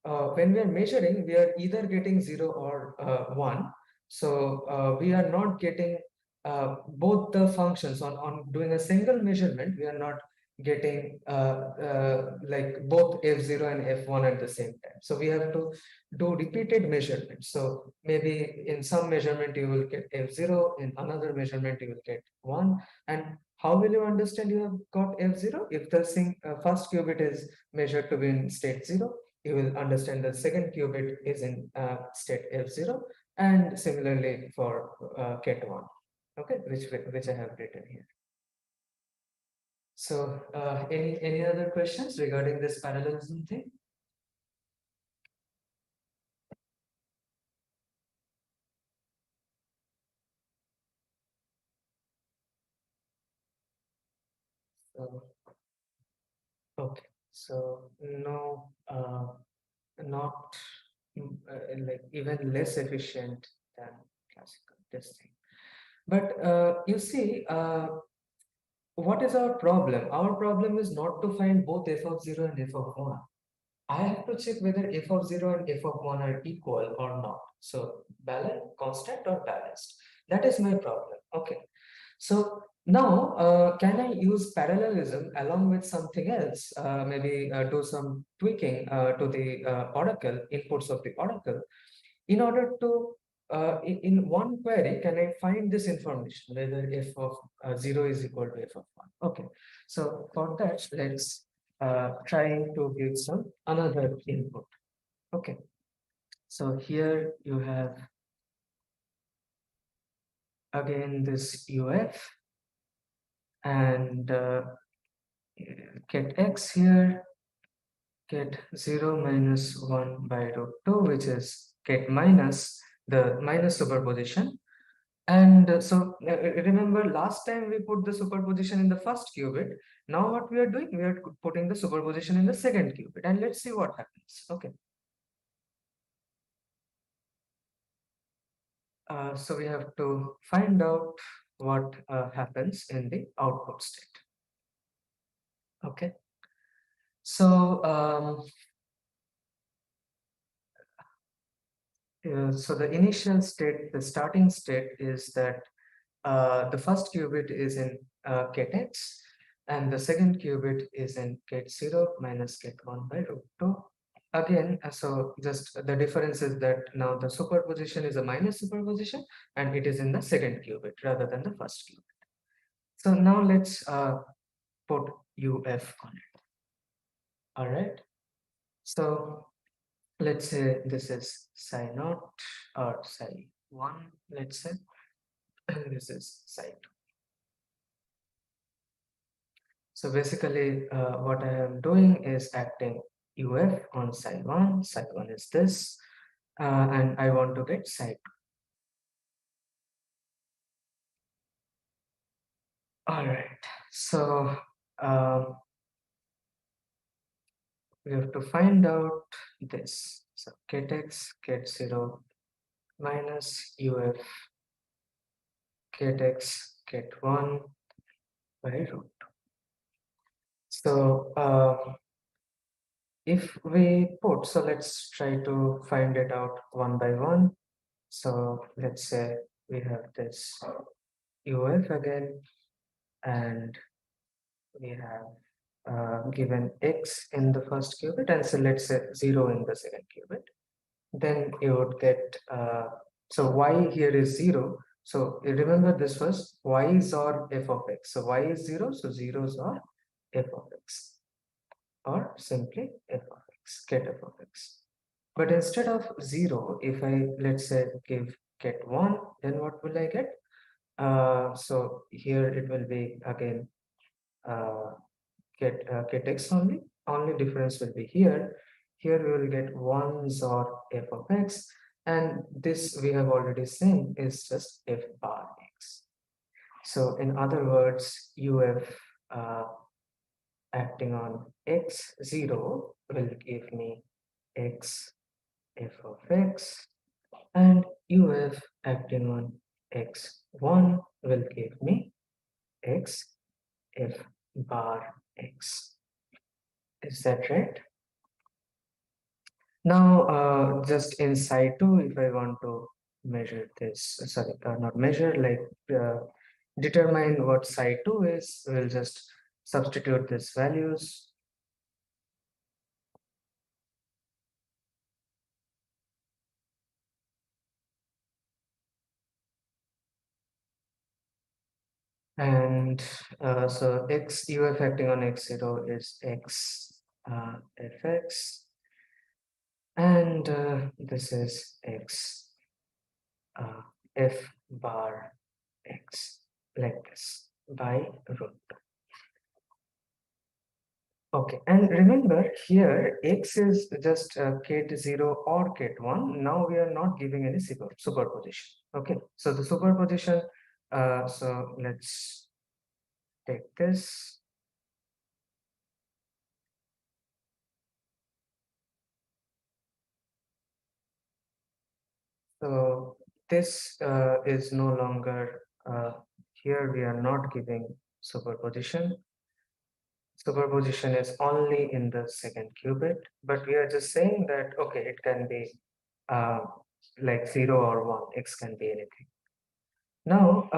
Speaker 1: when we are measuring, we are either getting 0 or 1. So we are not getting both the functions on doing a single measurement. We are not getting like both f0 and f1 at the same time. So we have to do repeated measurements. So maybe in some measurement you will get f0, in another measurement you will get 1. And how will you understand you have got f0? If the first qubit is measured to be in state 0, you will understand the second qubit is in state f0, and similarly for ket1, okay, which I have written here. So any other questions regarding this parallelism thing? So, okay, so no, not like even less efficient than classical testing. But you see, what is our problem? Our problem is not to find both f of 0 and f of 1. I have to check whether f of 0 and f of 1 are equal or not. So balanced, constant, or balanced. That is my problem. Okay. So now, can I use parallelism along with something else? Maybe do some tweaking to the oracle, inputs of the oracle, in order to, in one query, can I find this information, whether f of 0 is equal to f of 1? Okay. So for that, let's try to give some another input. Okay. So here you have again this UF, and get x here, get 0 minus 1 by root 2, which is get minus the minus superposition. And so remember, last time we put the superposition in the first qubit. Now what we are doing, we are putting the superposition in the second qubit, and let's see what happens. Okay. So we have to find out what happens in the output state. Okay. So so the initial state, the starting state is that the first qubit is in ket x, and the second qubit is in ket 0 minus ket 1 by root 2. Again, so just the difference is that now the superposition is a minus superposition, and it is in the second qubit rather than the first qubit. So now let's put UF on it. All right. So let's say this is psi naught or psi 1, let's say, and this is psi 2. So basically, what I am doing is acting UF on psi 1. Psi 1 is this, and I want to get psi 2. All right. So we have to find out this. So ket x, ket 0 minus UF ket x, ket 1 by root 2. So if we put, so let's try to find it out one by one. So let's say we have this UF again, and we have given x in the first qubit, and so let's say 0 in the second qubit. Then you would get, so y here is 0. So you remember this was y's or f of x. So y is 0, so zeros are f of x, or simply f of x, get f of x. But instead of 0, if I, let's say, give get 1, then what will I get? So here it will be again get x only. Only difference will be here. Here we will get 1s or f of x, and this we have already seen is just f bar x. So in other words, UF acting on x0 will give me x f of x, and UF acting on x1 will give me x f bar x. Is that right? Now, just in psi 2, if I want to measure this, sorry, not measure, like determine what psi 2 is, we'll just substitute these values. And so x UF acting on x0 is x fx, and this is x f bar x, like this, by root. Okay, and remember here x is just ket 0 or ket 1. Now we are not giving any superposition. Okay, so the superposition, so let's take this. So this is no longer, here we are not giving superposition. Superposition is only in the second qubit, but we are just saying that, okay, it can be like 0 or 1, x can be anything. Now,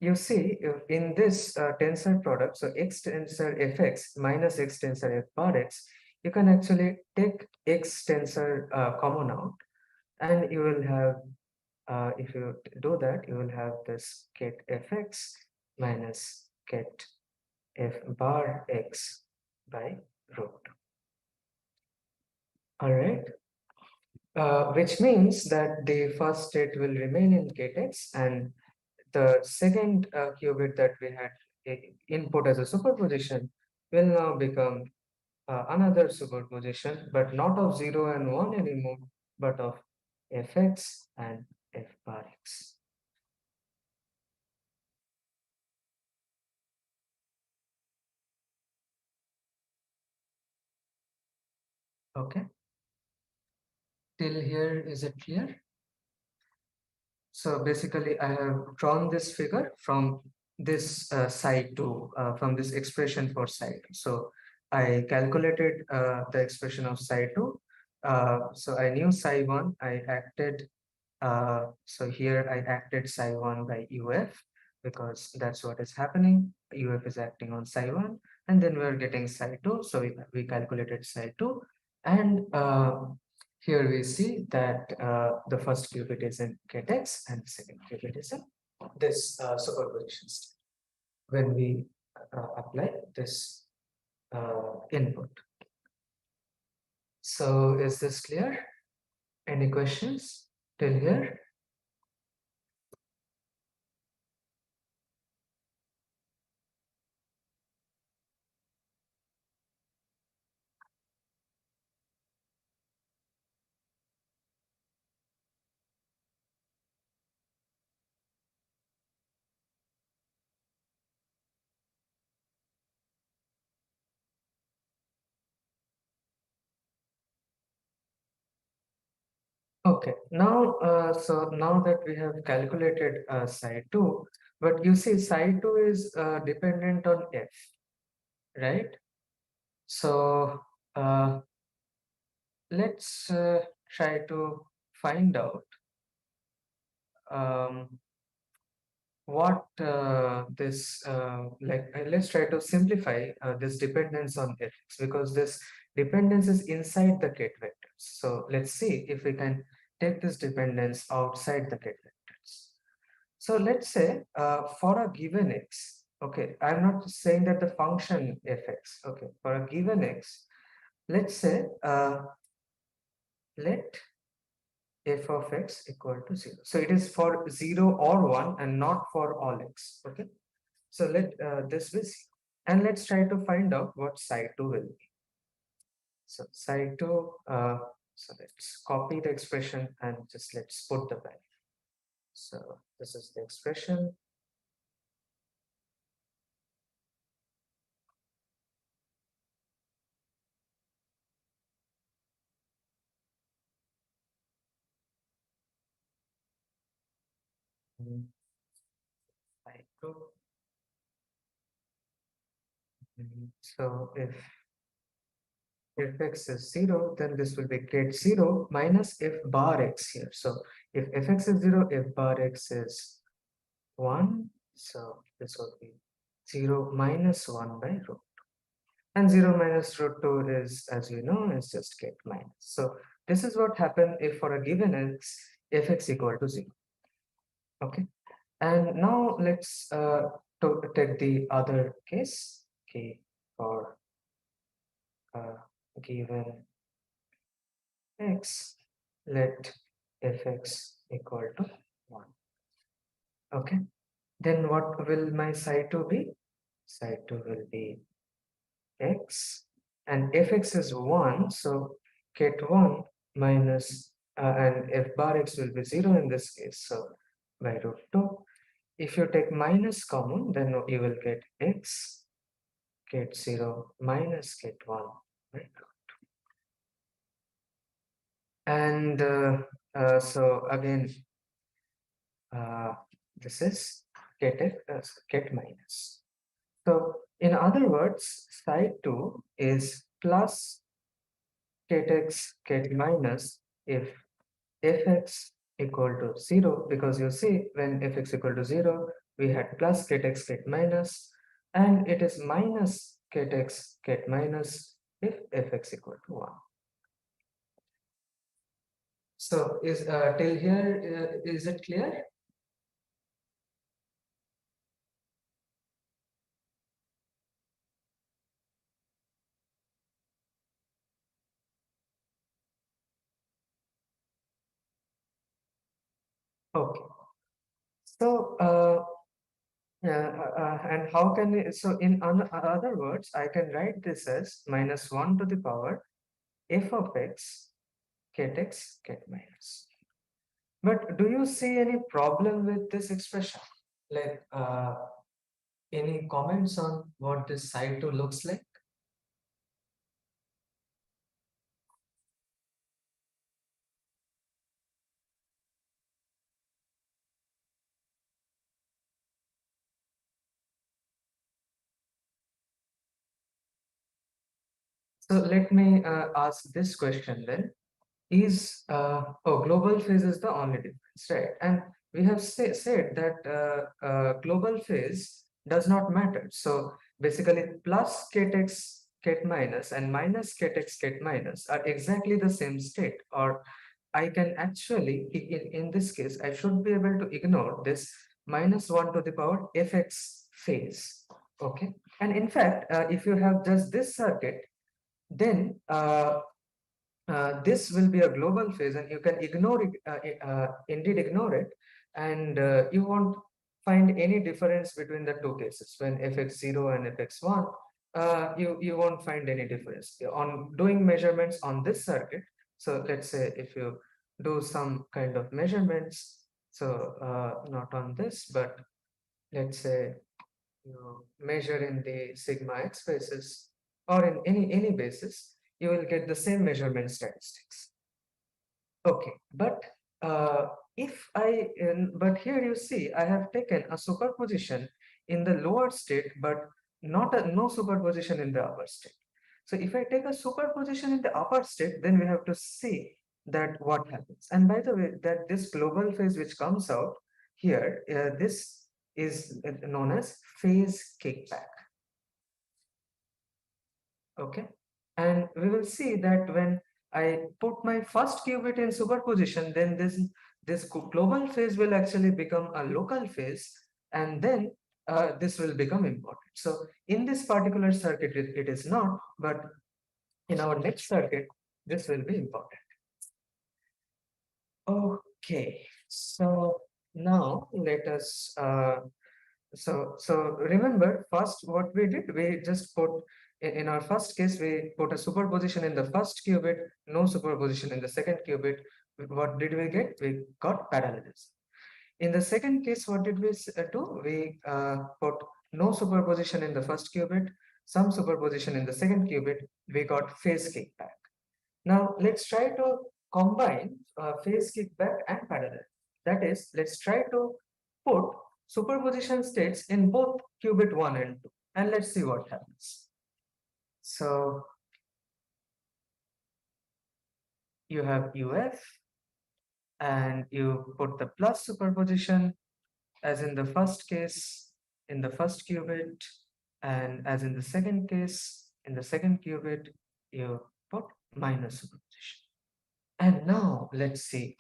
Speaker 1: you see in this tensor product, so x tensor fx minus x tensor f bar x, you can actually take x tensor common out, and you will have, if you do that, you will have this ket fx minus ket f bar x by root. All right. Which means that the first state will remain in ket x, and the second qubit that we had input as a superposition will now become another superposition, but not of 0 and 1 anymore, but of fx and f bar x. Okay. Till here, is it clear? So basically, I have drawn this figure from this side to from this expression for psi 2. So I calculated the expression of psi 2. So I knew psi 1. I acted So here I acted psi1 by UF because that's what is happening. UF is acting on psi1 and then we're getting psi2. So we calculated psi2 and here we see that the first qubit is in KTX and the second qubit is in this superposition state when we apply this input. So is this clear? Any questions till here? Okay, now so now that we have calculated psi 2, but you see psi 2 is dependent on f, right? So let's try to find out um, what this let's try to simplify this dependence on f because this dependence is inside the kit vectors. So let's see if we can take this dependence outside the kit vectors. So let's say for a given x, okay, I'm not saying that the function fx, okay, for a given x, let's say let f of x equal to 0. So it is for 0 or 1 and not for all x, okay. So let this be 0. And let's try to find out what psi 2 will be. So psi 2, so let's copy the expression and just let's put the value. So this is the expression. Psi 2. So if x is 0, then this will be get 0 minus f bar x here. So if fx is 0, f bar x is 1. So this will be 0 minus 1 by root. And 0 minus root 2 is, as you know, is just get minus. So this is what happened if for a given x, fx equal to 0. Okay. And now let's take the other case. Okay, for given x, let fx equal to 1. Okay, then what will my psi 2 be? Psi 2 will be x and fx is 1, so get 1 minus and f bar x will be 0 in this case, so by root 2. If you take minus common, then you will get x, get 0 minus get 1 by root. And so again, this is get minus. So in other words, psi 2 is plus get x get minus if fx equal to 0, because you see when fx equal to 0, we had plus get x get minus, and it is minus get x get minus if fx equal to 1. So is till here, is it clear? Okay. So and how can we, so in other words, I can write this as minus 1 to the power f of x get minus. But do you see any problem with this expression? Like any comments on what this side 2 looks like? So let me ask this question then. is global phase is the only difference, right? And we have said that global phase does not matter. So basically plus ktex ket minus and minus ktex ket minus are exactly the same state, or I can actually, in this case, I should be able to ignore this minus 1 to the power fx phase. Okay. And in fact, if you have just this circuit, then this will be a global phase and you can ignore it, indeed ignore it, and you won't find any difference between the two cases. When fx0 and fx1, you won't find any difference on doing measurements on this circuit. So let's say if you do some kind of measurements, so not on this, but let's say you measure in the sigma x basis or in any basis, you will get the same measurement statistics. Okay, but but here you see I have taken a superposition in the lower state, but no superposition in the upper state. So if I take a superposition in the upper state, then we have to see that what happens. And by the way, that this global phase which comes out here, this is known as phase kickback. Okay, and we will see that when I put my first qubit in superposition, then this global phase will actually become a local phase, and then this will become important. So in this particular circuit, it is not, but in our next circuit, this will be important. Okay, so now let us so remember first what we did, we just put in our first case, we put a superposition in the first qubit, no superposition in the second qubit. What did we get? We got parallelism. In the second case, what did we do? We put no superposition in the first qubit, some superposition in the second qubit. We got phase kickback. Now let's try to combine phase kickback and parallel. That is, let's try to put superposition states in both qubit 1 and 2, and let's see what happens. So you have UF and you put the plus superposition as in the first case in the first qubit, and as in the second case in the second qubit you put minus superposition. And now let's see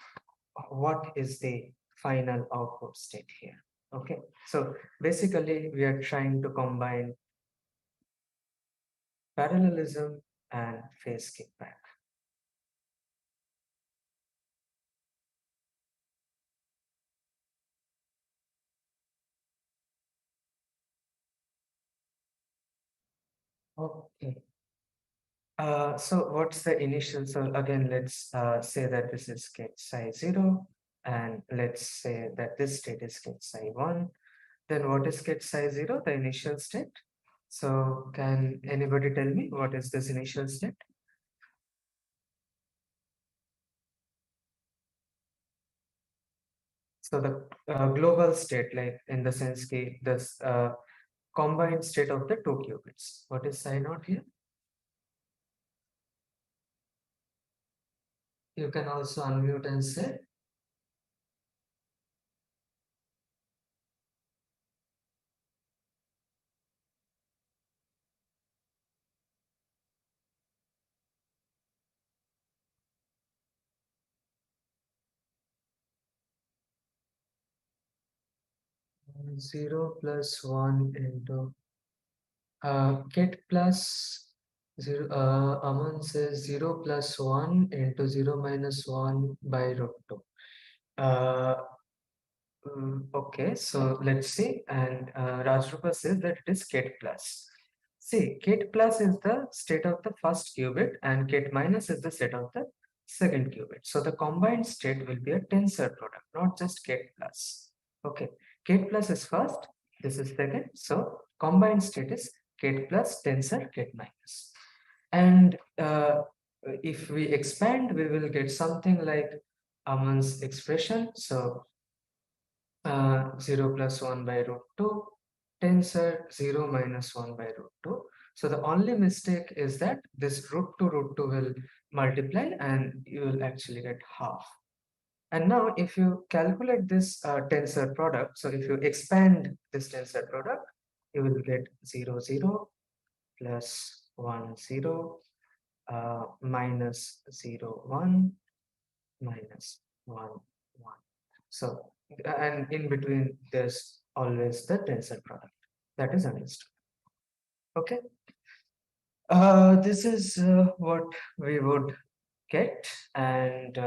Speaker 1: what is the final output state here. Okay, so basically we are trying to combine parallelism and phase kickback. Okay. So what's the initial? So again, let's say that this is gate psi 0, and let's say that this state is gate psi 1. Then what is gate psi 0? The initial state. So can anybody tell me what is this initial state? So the global state, like in the sense that this combined state of the two qubits. What is psi naught here? You can also unmute and say 0 plus 1 into kit plus 0. Aman says 0 plus 1 into 0 minus 1 by root 2. Uh, okay, so let's see. And Rajrupa says that it is kit plus. See, kit plus is the state of the first qubit and kit minus is the state of the second qubit. So the combined state will be a tensor product, not just kit plus. Okay, kit plus is first, this is second. So combined state is kit plus tensor kit minus. And if we expand, we will get something like Aman's expression. So 0 plus 1 by root 2 tensor 0 minus 1 by root 2. So the only mistake is that this root 2 will multiply and you will actually get half. And now if you calculate this tensor product, so if you expand this tensor product, you will get 0, 0 plus 1, 0 minus 0, 1 minus 1, 1. So, and in between there's always the tensor product. That is understood. Okay. This is what we would get, and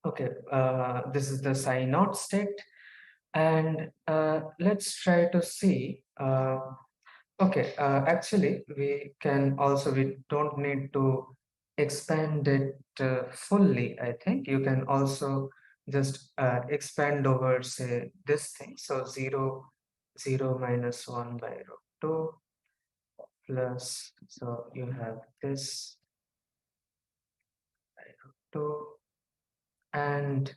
Speaker 1: okay, this is the psi naught state, and let's try to see. Okay, actually, we don't need to expand it fully. I think you can also just expand over, say, this thing. So 0, 0 minus 1 by root 2 plus, so you have this by root 2, and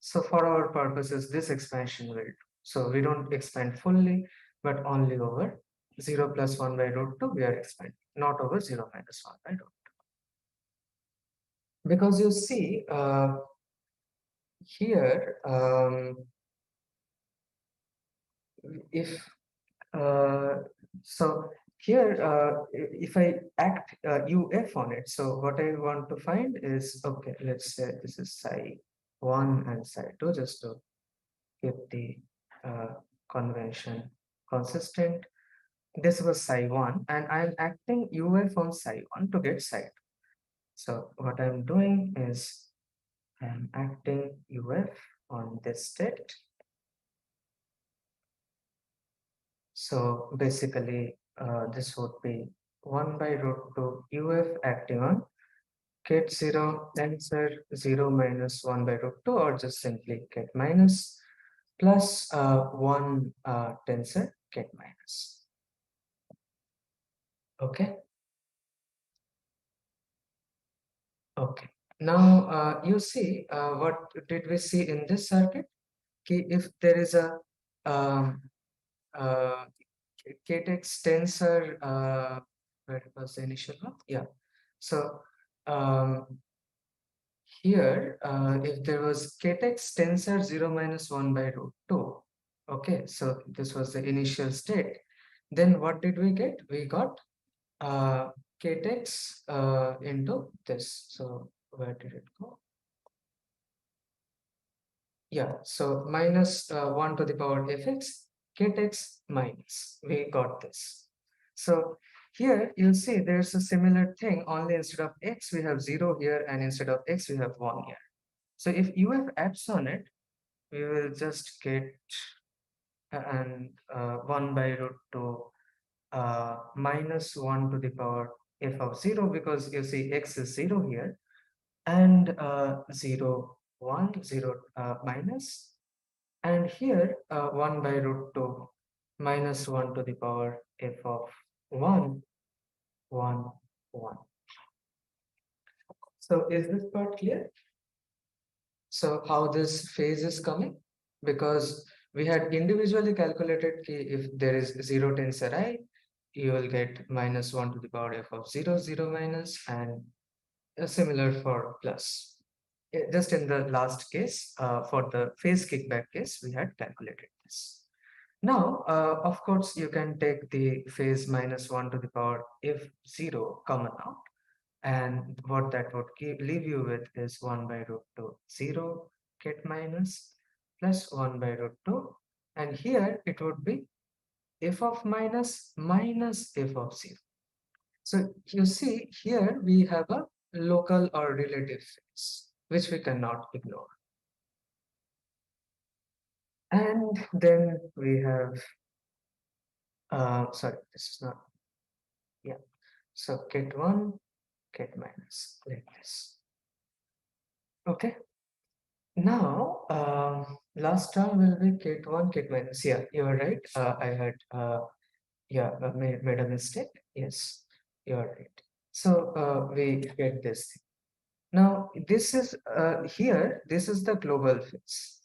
Speaker 1: so for our purposes, this expansion will do. So we don't expand fully, but only over 0 plus 1 by root 2, we are expanding, not over 0 minus 1 by root 2. Because you see, here, if uh, so here, if I act UF on it, so what I want to find is, okay, let's say this is psi 1 and psi 2, just to keep the convention consistent. This was psi 1, and I'm acting UF on psi 1 to get psi 2. So what I'm doing is I'm acting UF on this state. So basically, this would be 1 by root 2 UF acting on ket 0 tensor 0 minus 1 by root 2, or just simply ket minus, plus 1 tensor ket minus. Okay. Okay. Now you see, what did we see in this circuit? Okay, if there is a um, uh, KTX tensor, where was the initial one? Yeah. So um, here, if there was KTX tensor 0 minus 1 by root 2, okay, so this was the initial state. Then what did we get? We got KTX into this. So where did it go? Yeah, so minus 1 to the power fx, kx minus, we got this. So here you'll see there's a similar thing, only instead of x we have 0 here, and instead of x we have 1 here. So if uf acts on it, we will just get and 1 by root 2 minus 1 to the power f of 0, because you see x is 0 here, and 0, 1, 0 minus, and here 1 by root 2 minus 1 to the power f of 1, 1, 1. So is this part clear? So how this phase is coming? Because we had individually calculated if there is 0 tensor I, you will get minus 1 to the power f of 0, 0 minus, and similar for plus. Just in the last case, for the phase kickback case, we had calculated this. Now, of course, you can take the phase minus 1 to the power if 0 common out, and what that would leave you with is 1 by root 2 0 ket minus plus 1 by root 2, and here it would be f of minus minus f of 0. So you see here we have a local or relative phase, which we cannot ignore. And then we have, sorry, this is not, yeah. So ket 1, ket minus, like this. Okay. Now, last term will be ket 1, ket minus. Yeah, you are right. I had, yeah, made a mistake. Yes, you are right. So we get this thing. Now, this is here, this is the global phase.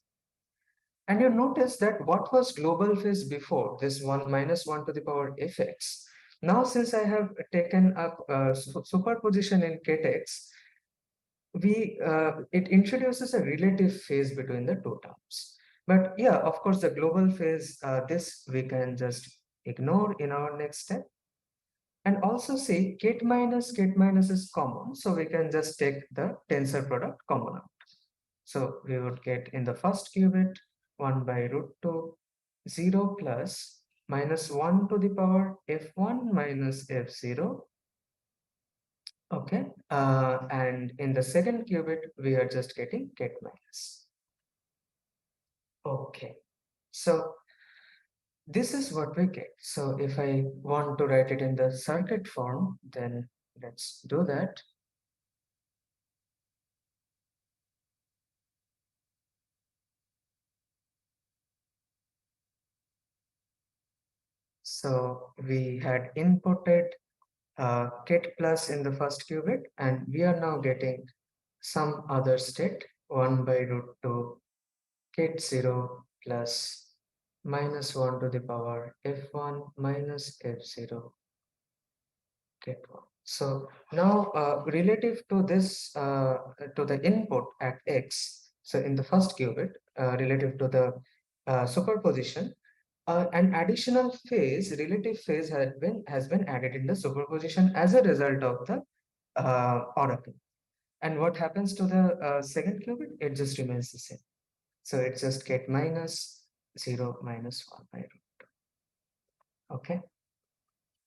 Speaker 1: And you notice that what was global phase before, this 1 minus 1 to the power fx, now since I have taken up superposition in kx, it introduces a relative phase between the two terms. But yeah, of course, the global phase, this we can just ignore in our next step. And also see ket minus is common, so we can just take the tensor product common out. So we would get in the first qubit 1 by root 2, 0 plus minus 1 to the power f1 minus f0. Okay, and in the second qubit, we are just getting ket minus. Okay, so this is what we get. So if I want to write it in the circuit form, then let's do that. So we had inputted ket plus in the first qubit, and we are now getting some other state 1 by root 2 ket 0 plus minus 1 to the power f1 minus f0 ket 1. So now relative to this, to the input at x, so in the first qubit, relative to the superposition, an additional phase, relative phase has been added in the superposition as a result of the oracle. And what happens to the second qubit? It just remains the same. So it just get minus 0 minus 1 by root. Okay.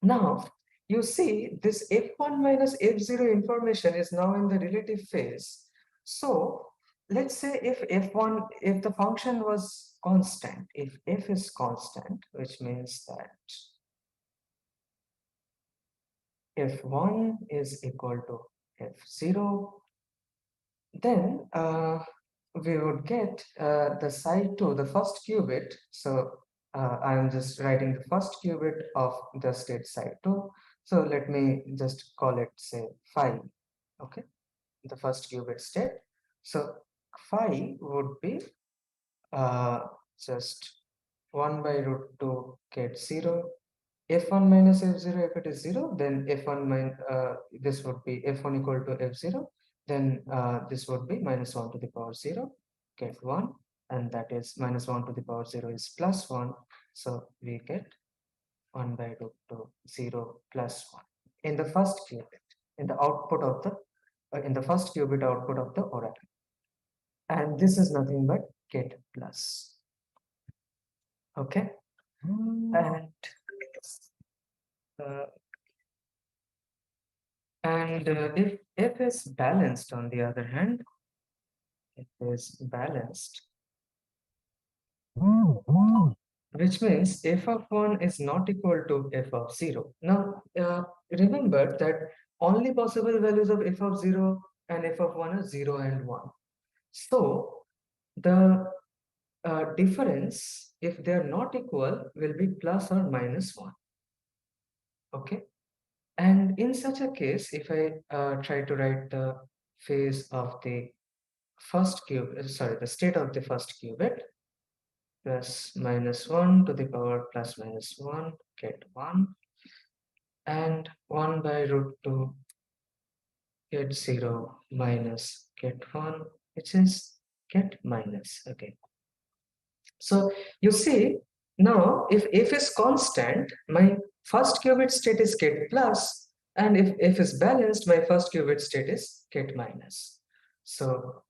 Speaker 1: Now you see this f1 minus f0 information is now in the relative phase. So let's say if f1, if the function was constant, if f is constant, which means that f1 is equal to f0, then we would get the psi 2, the first qubit. So I am just writing the first qubit of the state psi 2. So let me just call it, say, phi. Okay, the first qubit state. So phi would be uh, just 1 by root 2 ket 0 f1 minus f0. If it is 0, then f1 minus this would be f1 equal to f0, then this would be minus 1 to the power 0 get 1, and that is minus 1 to the power 0 is plus 1, so we get 1 by root 2 0 plus 1 in the first qubit, in the output of the in the first qubit output of the oracle, and this is nothing but get plus. Okay, and uh, if f is balanced, on the other hand, it is balanced, which means f of 1 is not equal to f of 0. Now, remember that only possible values of f of 0 and f of 1 are 0 and 1. So, the difference, if they are not equal, will be plus or minus 1. Okay. And in such a case, if I try to write the phase of the first qubit, sorry, the state of the first qubit, plus minus 1 to the power plus minus 1, get 1, and 1 by root 2, get 0 minus get 1, which is get minus again. So you see, now if f is constant, my first qubit state is get plus, and if f is balanced, my first qubit state is get minus. So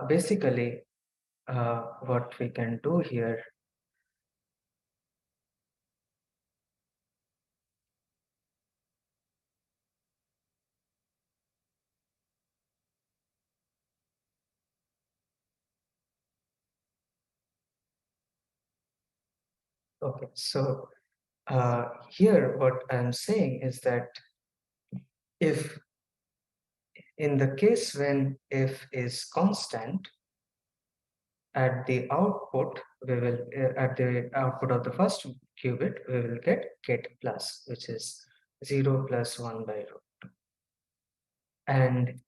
Speaker 1: basically, what we can do here, okay, so here what I'm saying is that if in the case when f is constant, at the output we will at the output of the first qubit we will get plus, which is 0 plus 1 by root. And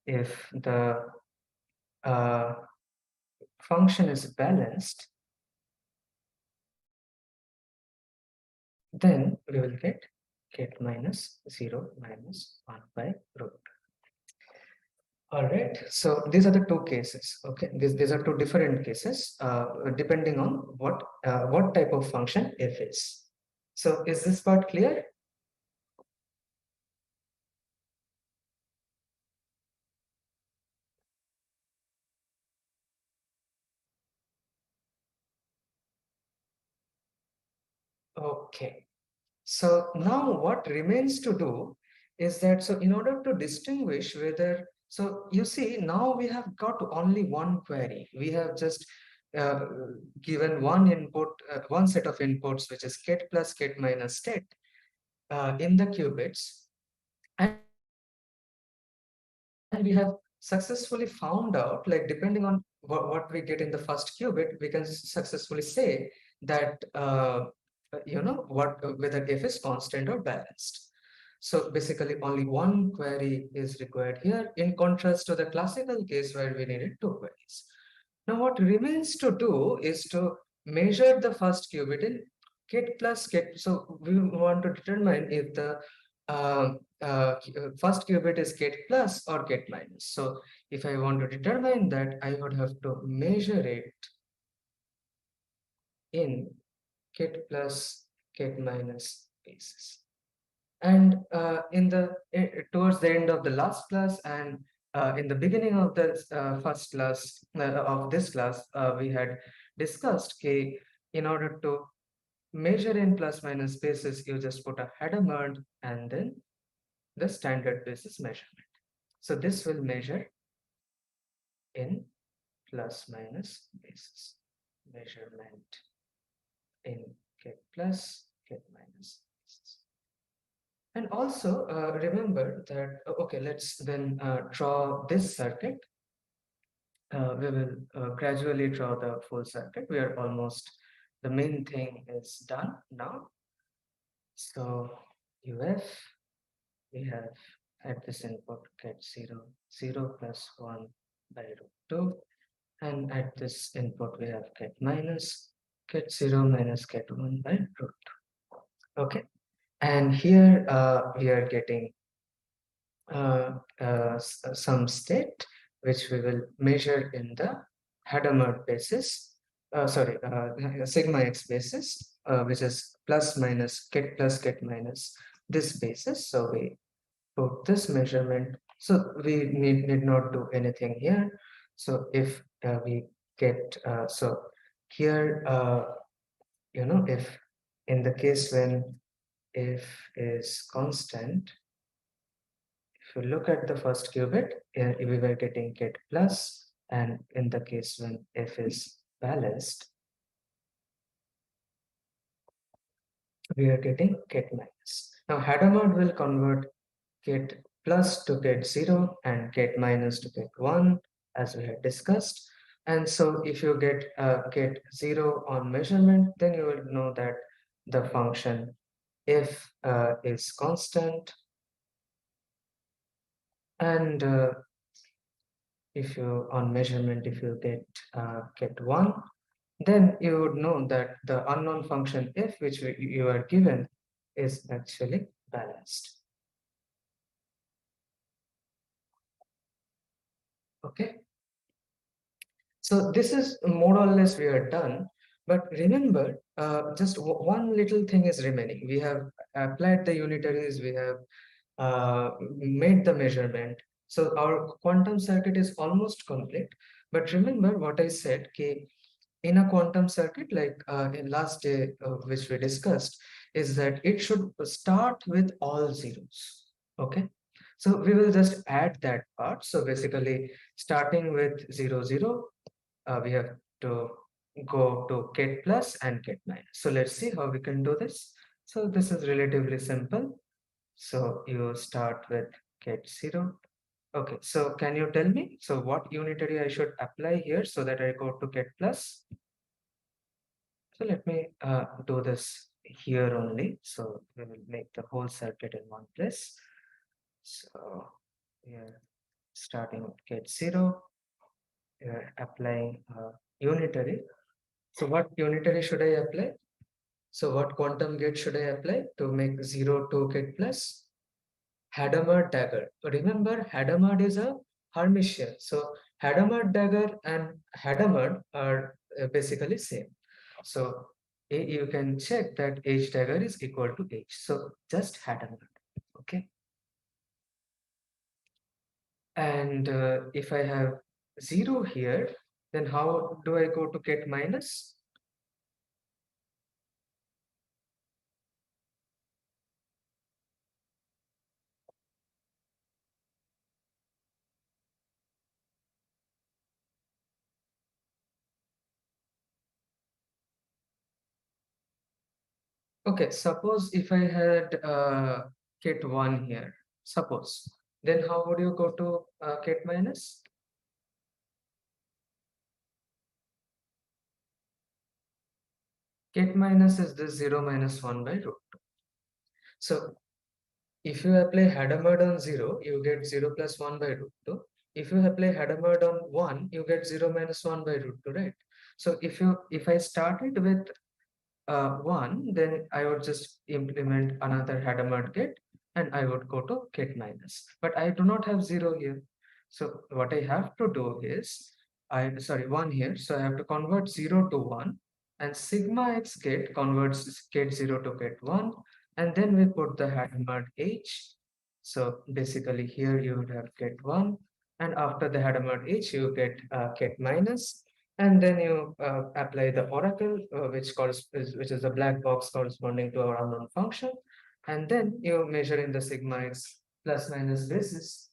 Speaker 1: if the function is balanced, then we will get minus 0 minus 1 by root. All right, so these are the two cases. Okay, these are two different cases depending on what type of function f is. So is this part clear? Okay. So now what remains to do is that, so in order to distinguish whether, so you see now we have got only one query. We have just uh, given one input, one set of inputs, which is get plus get minus state in the qubits. And we have successfully found out, like depending on what we get in the first qubit, we can successfully say that whether f is constant or balanced. So basically only one query is required here, in contrast to the classical case where we needed two queries. Now what remains to do is to measure the first qubit in get plus get. So we want to determine if the first qubit is get plus or get minus. So if I want to determine that, I would have to measure it in get plus get minus basis. And towards the end of the last class and in the beginning of the first class of this class, we had discussed K. In order to measure in plus minus basis, you just put a Hadamard and then the standard basis measurement. So this will measure in plus minus basis measurement in get plus get minus basis. And also remember that, okay, let's then draw this circuit. We will gradually draw the full circuit. We are almost, the main thing is done now. So UF, we have at this input get 0, 0 plus 1 by root 2. And at this input, we have get minus, get 0 minus get 1 by root 2. Okay. And here we are getting some state which we will measure in the Hadamard basis, sigma x basis, which is plus minus get minus this basis. So we put this measurement. So we need not do anything here. So if we get, so here, if in the case when f is constant, if you look at the first qubit, we were getting get plus, and in the case when f is balanced, we are getting get minus. Now Hadamard will convert get plus to get 0 and get minus to get 1, as we had discussed. And so if you get 0 on measurement, then you will know that the function f is constant. And if you on measurement, if you get 1, then you would know that the unknown function f which you are given is actually balanced. Okay. So this is more or less we are done. But remember, just one little thing is remaining. We have applied the unitaries, we have made the measurement. So our quantum circuit is almost complete. But remember what I said, okay, in a quantum circuit, like in last day which we discussed, is that it should start with all zeros. Okay. So we will just add that part. So basically starting with 0, 0, we have to go to get plus and get minus. So let's see how we can do this. So this is relatively simple. So you start with get 0. Okay, so can you tell me, so what unitary I should apply here so that I go to get plus? So let me do this here only. So we will make the whole circuit in one place. So we are starting with get 0. We are applying unitary. So what unitary should I apply? So what quantum gate should I apply to make 0 2 gate plus? Hadamard dagger. Remember, Hadamard is a Hermitian. So Hadamard dagger and Hadamard are basically same. So you can check that H dagger is equal to H. So just Hadamard. Okay. And if I have 0 here, then how do I go to get minus? Okay, suppose if I had kit 1 here, suppose, then how would you go to kit minus? Kit minus is this 0 minus 1 by root 2. So if you apply Hadamard on 0, you get 0 plus 1 by root 2. If you apply Hadamard on 1, you get 0 minus 1 by root 2, right? So if I started with 1, then I would just implement another Hadamard gate and I would go to gate minus. But I do not have 0 here. So what I have to do is, sorry, 1 here. So I have to convert 0 to 1 and sigma x gate converts gate 0 to gate 1. And then we put the Hadamard H. So basically here you would have gate 1. And after the Hadamard H, you get gate minus, and then you apply the oracle, which is a black box corresponding to our unknown function, and then you measure in the sigma x plus minus basis,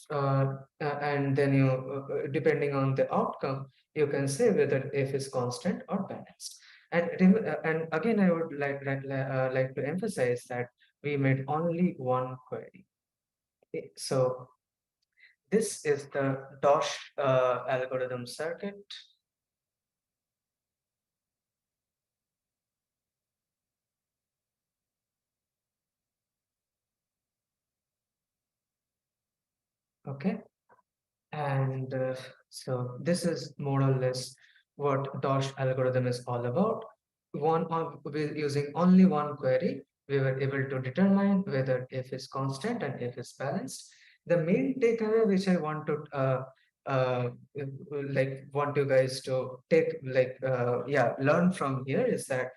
Speaker 1: and then you, depending on the outcome, you can say whether f is constant or balanced. And again, I would like to emphasize that we made only one query. So this is the DOSH algorithm circuit. Okay. And so this is more or less what DOSH algorithm is all about. With using only one query, we were able to determine whether f is constant and f is balanced. The main takeaway which I want to uh, want you guys to learn from here is that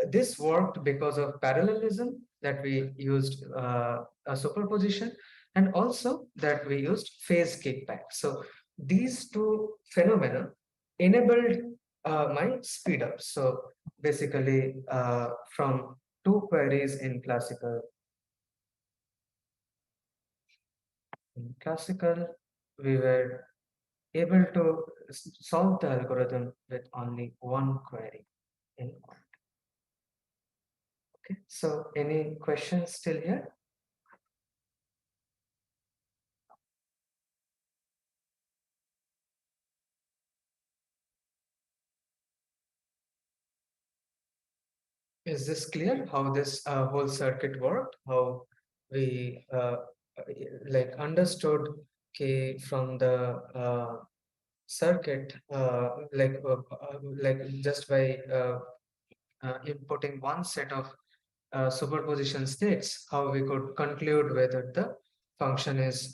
Speaker 1: this worked because of parallelism, that we used a superposition, and also that we used phase kickback. So these two phenomena enabled my speed up. So basically, from two queries in classical, we were able to solve the algorithm with only one query in quant. Okay, so any questions still here? Is this clear how this whole circuit worked? How we understood from the circuit, just by inputting one set of superposition states, how we could conclude whether the function is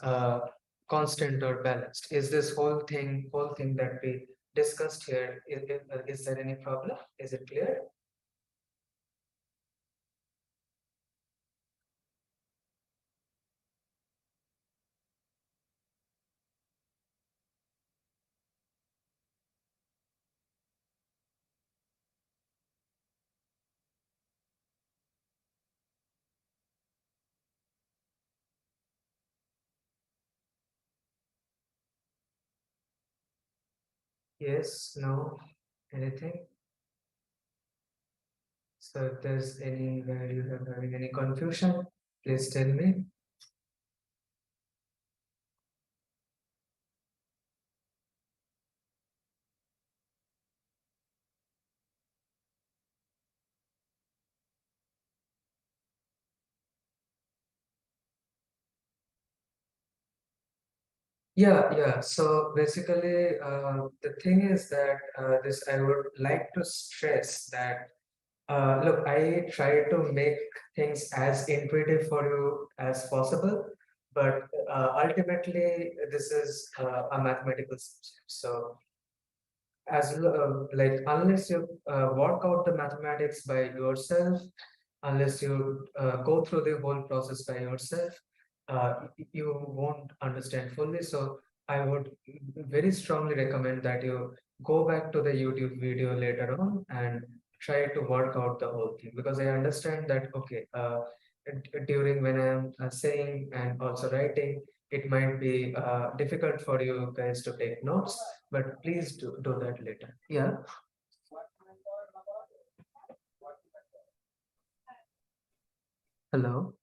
Speaker 1: constant or balanced. Is this whole thing that we discussed here, is there any problem? Is it clear? Yes, no, anything? So if there's anywhere you have having any confusion, please tell me. Yeah. So basically, the thing is that this I would like to stress that Look, I try to make things as intuitive for you as possible, but ultimately this is a mathematical subject. So like unless you work out the mathematics by yourself, unless you go through the whole process by yourself, you won't understand fully. So I would very strongly recommend that you go back to the YouTube video later on and try to work out the whole thing, because I understand that okay, during when I'm saying and also writing, it might be difficult for you guys to take notes, but please do that later. Yeah. Hello.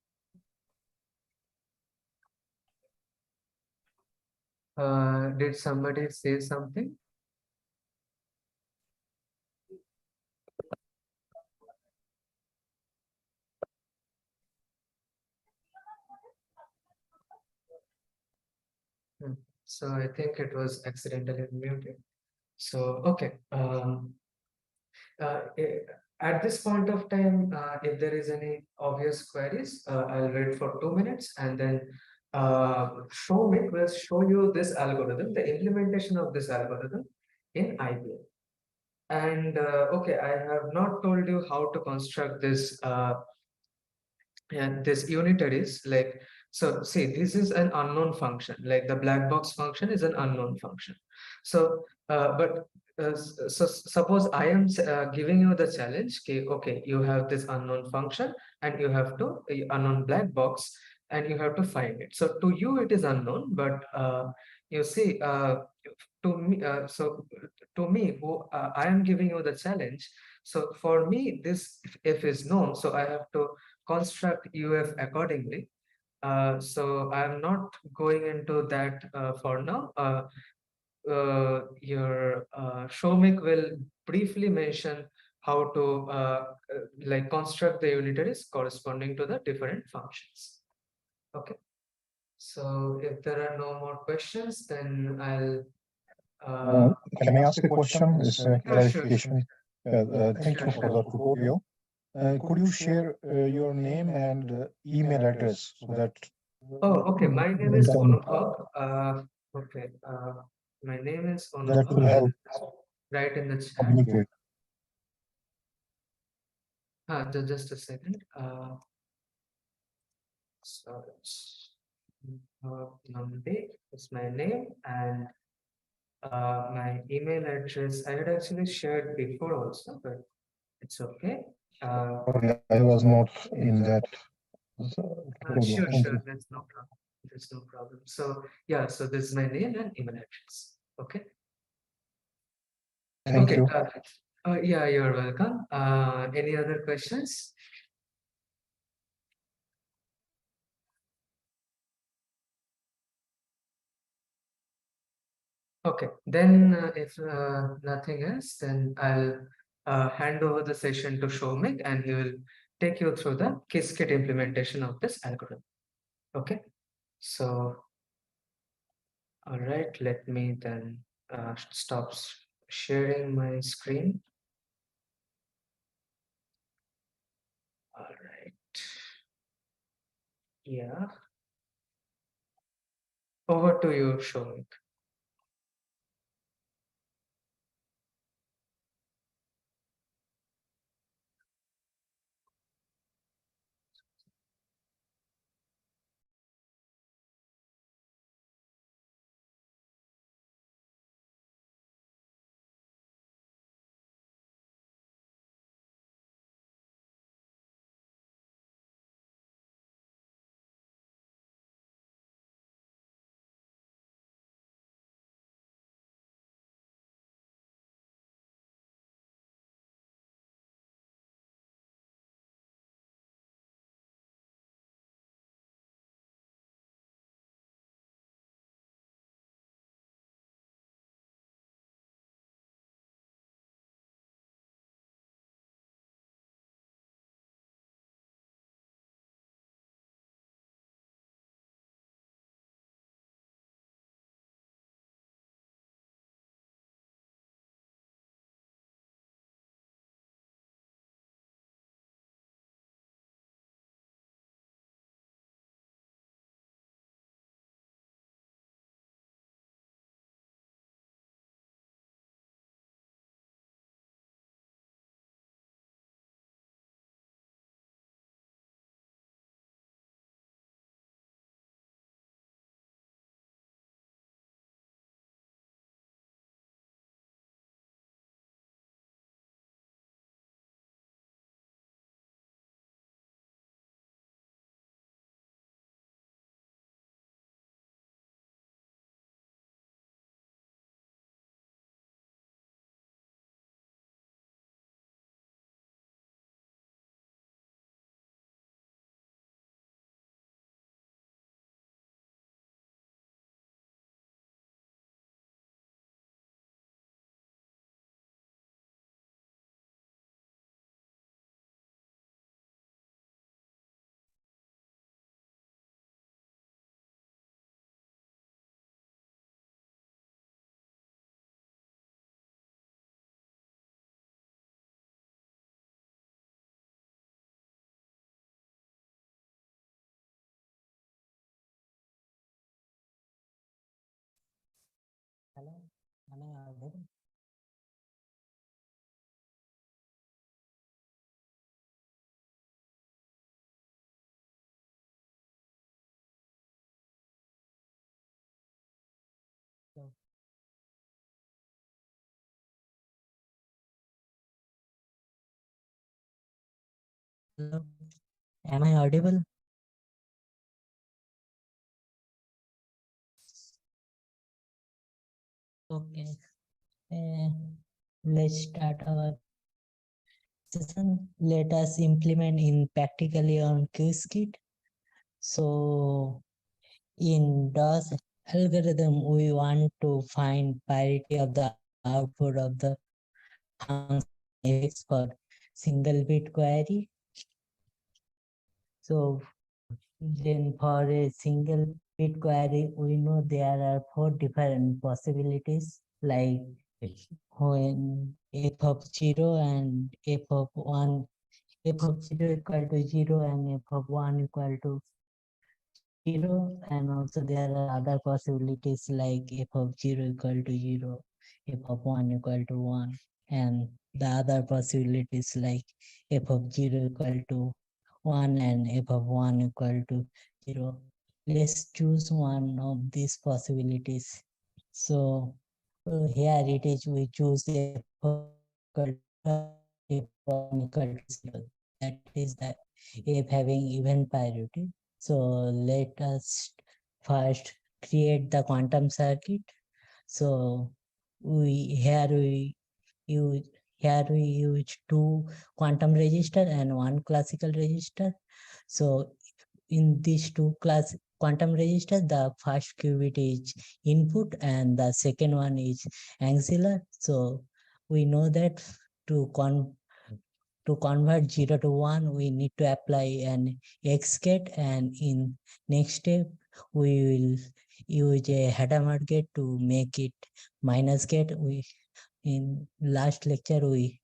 Speaker 1: Did somebody say something? Hmm. So I think it was accidentally muted. So okay. Eh, at this point of time, if there is any obvious queries, I'll wait for 2 minutes, and then Soumik will show you this algorithm, the implementation of this algorithm in IBM. And okay, I have not told you how to construct this and this unitaries. Like, so see, this is an unknown function, like the black box function is an unknown function. So but so suppose I am giving you the challenge, okay, you have this unknown function and you have to unknown black box, and you have to find it. So to you it is unknown, but you see, to me to me who I am giving you the challenge. So for me this if is known, so I have to construct UF accordingly. So I'm not going into that for now. Your Soumik will briefly mention how to like construct the unitaries corresponding to the different functions. Okay. So if there are no more questions, then I'll.
Speaker 2: Can I ask a question? It's a
Speaker 1: Yeah, sure, sure,
Speaker 2: clarification. Thank
Speaker 1: sure,
Speaker 2: you for
Speaker 1: sure.
Speaker 2: the tutorial. Could you share your name and email address so that
Speaker 1: Oh, okay. My name
Speaker 2: we
Speaker 1: is
Speaker 2: can,
Speaker 1: Anuvab. Okay. My name is
Speaker 2: that
Speaker 1: Anuvab.
Speaker 2: will help
Speaker 1: I'll write in the chat.
Speaker 2: communicate?
Speaker 1: Just a second. So it's Nandi is my name, and my email address I had actually shared before also, but it's okay.
Speaker 2: Sorry, I was not in that tutorial.
Speaker 1: Sure,
Speaker 2: Thank
Speaker 1: sure.
Speaker 2: you.
Speaker 1: That's no problem. There's no problem. So yeah, so this is my name and email address. Okay.
Speaker 2: Thank
Speaker 1: Okay.
Speaker 2: you.
Speaker 1: Yeah, you're welcome. Any other questions? Okay, then if nothing else, then I'll hand over the session to Soumik, and he will take you through the Qiskit implementation of this algorithm. Okay, so all right, let me then stop sharing my screen. All right, yeah, over to you, Soumik.
Speaker 3: Hello, am I audible? Okay, uh, let's start our session. Let us implement in practically on QIQT. So in DOS algorithm, we want to find parity of the output of the function fx for single bit query. So then for a single bit query, we know there are 4 different possibilities, like when f of 0 and f of 1, f of 0 equal to 0 and f of 1 equal to 0, and also there are other possibilities like f of 0 equal to 0, f of 1 equal to 1, and the other possibilities like f of 0 equal to 1 and f of 1 equal to 0. Let's choose one of these possibilities. So here it is, we choose f of 0 equal to 1, f of 1 equal to 0. That is the f having even priority. So let us first create the quantum circuit. So we use two quantum register and one classical register. So in these two quantum register, the first qubit is input and the second one is auxiliary. So we know that to convert 0 to 1, we need to apply an X gate, and in next step, we will use a Hadamard gate to make it minus gate. In last lecture, we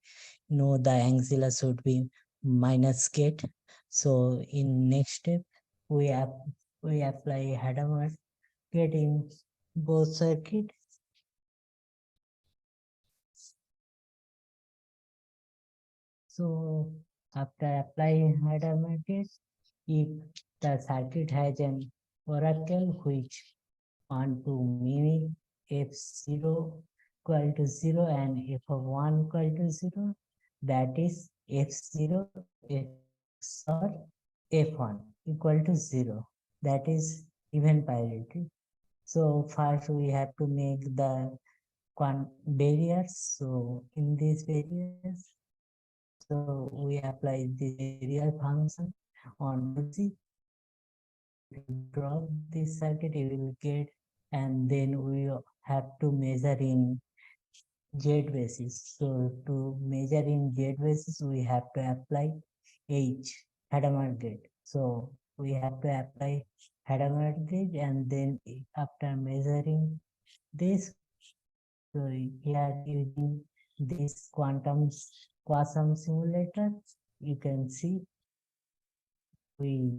Speaker 3: know the auxiliary should be minus gate. So in next step, we apply Hadamard gate in both circuit. So after applying Hadamard gate, if the circuit has an oracle which want to mimic f0 equal to 0 and f of 1 equal to 0, that is f0 XOR f1 equal to 0. That is even priority. So first we have to make the barriers. So in these barriers, so we apply the barrier function on LC. If you drop this circuit, you will get, and then we have to measure in Z basis. So to measure in Z basis, we have to apply H Hadamard gate. So we have to apply Hadamard gate, and then after measuring this, so here using this quantum simulator, you can see we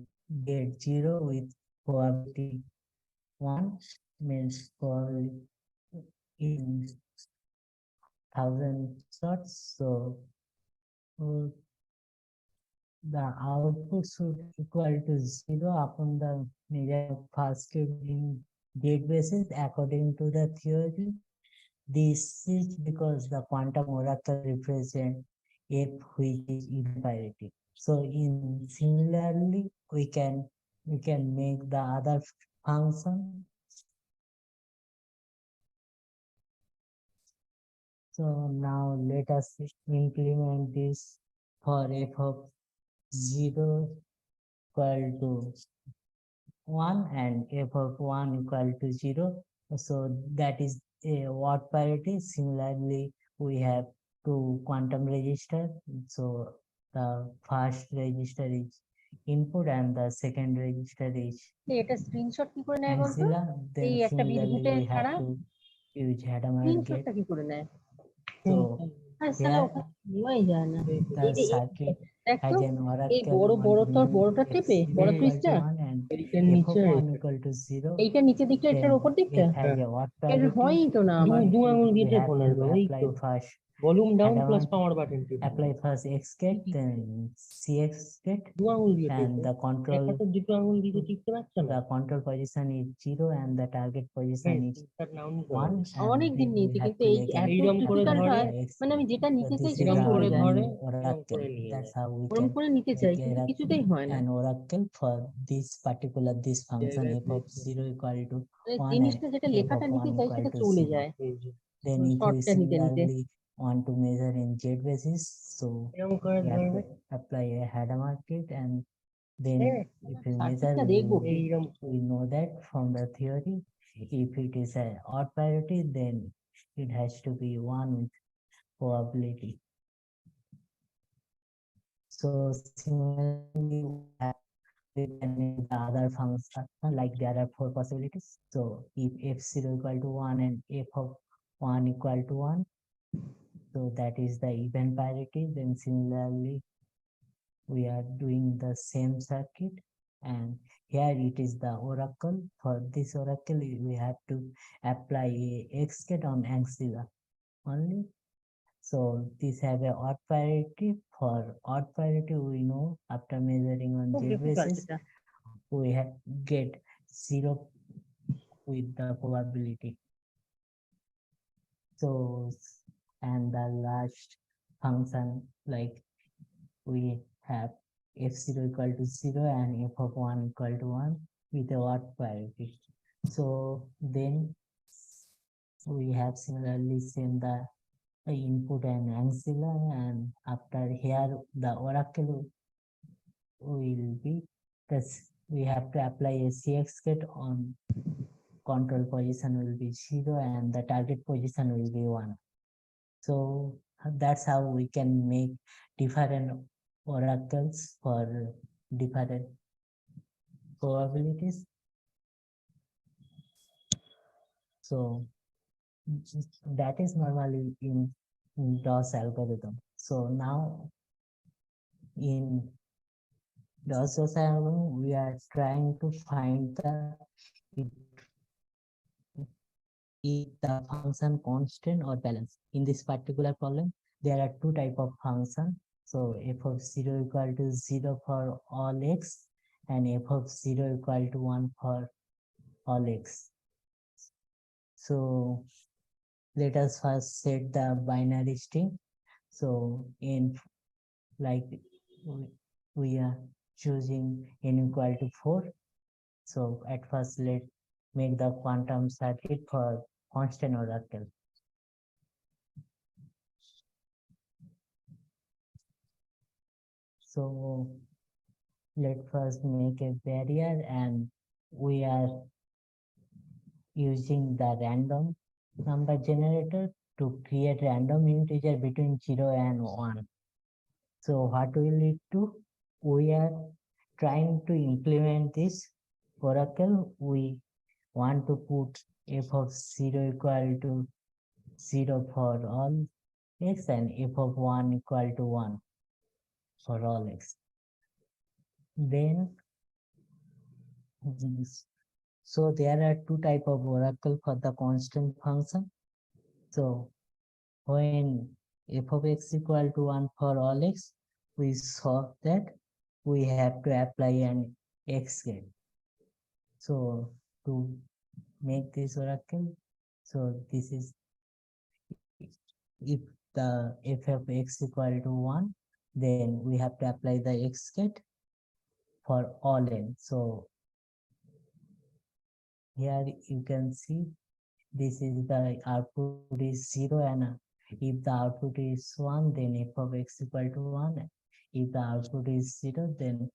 Speaker 3: get 0 with probability 1, means probably in 1000 shots. So the output should equal to 0 upon the measure of first qubit in gate basis according to the theory. This is because the quantum oracle represents f which is even parity. So in similarly, we can make the other function. So now let us implement this for f of 0 equal to 1 and f of 1 equal to 0. So that is a word parity. Similarly, we have two quantum register. So the first register is input and the second register is
Speaker 4: এটা screenshot কি করে নেয় বলতো?
Speaker 3: auxiliary. Then
Speaker 4: এই একটা
Speaker 3: similarly
Speaker 4: বিদ্যুতের
Speaker 3: we have
Speaker 4: ছাড়া
Speaker 3: to use Hadamard gate.
Speaker 4: স্ক্রিনশটটা কি করে নেয়?
Speaker 3: So
Speaker 4: আসলে
Speaker 3: here
Speaker 4: ওখানে নেওয়াই যায় না।
Speaker 3: the circuit
Speaker 4: দেখ তো,
Speaker 3: has an
Speaker 4: এই
Speaker 3: oracle
Speaker 4: বড়
Speaker 3: want to
Speaker 4: তোর
Speaker 3: mimic
Speaker 4: বড়টা টিপে,
Speaker 3: x0
Speaker 4: বড়
Speaker 3: equal to
Speaker 4: পৃষ্ঠা
Speaker 3: 1 and
Speaker 5: এইটার
Speaker 3: f
Speaker 5: নিচে
Speaker 3: of
Speaker 5: আর
Speaker 3: 1
Speaker 5: এটা।
Speaker 3: equal to 0,
Speaker 4: এইটা নিচের দিকটা
Speaker 3: then
Speaker 4: এটার উপর দিকটা
Speaker 3: it has a odd
Speaker 4: এর
Speaker 3: parity.
Speaker 4: হয়ই তো না আমার
Speaker 5: দু আঙুল দিয়ে
Speaker 3: We
Speaker 5: টেপো
Speaker 3: have
Speaker 5: না
Speaker 3: to
Speaker 5: ওই
Speaker 3: apply
Speaker 5: তো
Speaker 3: first
Speaker 5: volume down
Speaker 3: Adamant
Speaker 5: plus power button টিপো
Speaker 3: apply first x gate, then cx gate,
Speaker 5: দু আঙুল দিয়ে
Speaker 3: and
Speaker 5: টেপো
Speaker 3: the
Speaker 5: এক
Speaker 3: control
Speaker 5: হাতের দুটো আঙুল দিয়ে টিপতে পারছো না
Speaker 3: the control position is 0 and the target position is
Speaker 5: start now নি
Speaker 3: 1, and
Speaker 4: অনেক দিন
Speaker 3: then we
Speaker 4: নিয়েছি
Speaker 3: have
Speaker 4: কিন্তু
Speaker 3: to
Speaker 4: এই
Speaker 3: make
Speaker 4: এত
Speaker 3: an
Speaker 5: এইরম করে
Speaker 4: ডিফিকাল্ট
Speaker 5: ধরে
Speaker 4: হয়
Speaker 3: X
Speaker 4: মানে আমি
Speaker 3: gate.
Speaker 4: যেটা
Speaker 3: So
Speaker 4: নিতে চাই
Speaker 3: this is
Speaker 4: সেটা
Speaker 5: এরম
Speaker 3: our
Speaker 5: করে
Speaker 4: চলে যায়
Speaker 5: ধরে
Speaker 3: new
Speaker 5: এরম
Speaker 3: oracle.
Speaker 5: করে নিয়ে
Speaker 3: That's
Speaker 5: যাও
Speaker 3: how we
Speaker 4: ওরম
Speaker 3: can
Speaker 4: করে নিতে চাই
Speaker 3: make
Speaker 4: কিন্তু কিছুতেই হয় না
Speaker 3: an oracle for this particular this function
Speaker 5: জায়গায়
Speaker 3: f of 0 equal to
Speaker 4: মানে
Speaker 3: 1 and
Speaker 4: জিনিসটা যেটা
Speaker 3: f
Speaker 4: লেখাটা
Speaker 3: of
Speaker 4: নিতে
Speaker 3: 1
Speaker 4: চাই
Speaker 3: equal
Speaker 4: সেটা
Speaker 3: to
Speaker 4: চলে
Speaker 3: 0.
Speaker 4: যায়
Speaker 5: এই যে
Speaker 3: Then if we
Speaker 4: শর্টটা নিতে নিতে
Speaker 3: similarly want to measure in z basis, so
Speaker 5: এরম করে
Speaker 3: we have
Speaker 5: ধরবে
Speaker 3: to apply a header market, and then if we measure,
Speaker 4: সার্কিটটা দেখবো কি
Speaker 5: এইরম
Speaker 3: we know that from the theory, if it is a odd parity, then it has to be 1 with probability. So similarly, we can make the other function, like there are 4 possibilities. So if f0 equal to 1 and f of 1 equal to 1, so that is the even parity. Then similarly, we are doing the same circuit, and here it is the oracle. For this oracle, we have to apply a x gate on ancilla only. So this have a odd parity. For odd parity, we know after measuring on
Speaker 4: খুব
Speaker 3: z
Speaker 4: difficult
Speaker 3: basis,
Speaker 4: এটা
Speaker 3: we have get 0 with the probability. So and the last function, like we have f0 equal to 0 and f of 1 equal to 1 with a odd parity. So then we have similarly seen the input and ancilla, and after here the oracle will be this. We have to apply a cx gate on control position will be 0 and the target position will be 1. So that's how we can make different oracles for different probabilities. So that is normally in DOS algorithm. So now in DOS algorithm, we are trying to find the if the function constant or balance. In this particular problem, there are 2 type of function. So f of 0 equal to 0 for all x and f of 0 equal to 1 for all x. So let us first set the binary string. So in like we are choosing n equal to 4. So at first let make the quantum circuit for constant oracle. So let's first make a barrier, and we are using the random number generator to create random integer between 0 and 1. So what we will do? We are trying to implement this oracle. We want to put f of 0 equal to 0 for all x and f of 1 equal to 1 for all x. Then so there are 2 type of oracle for the constant function. So when f of x equal to 1 for all x, we saw that we have to apply an x gate. So to make this oracle, so this is if the f of x equal to 1, then we have to apply the x gate for all n. So here you can see this is the output is 0, and if the output is 1, then f of x equal to 1. If the output is 0, then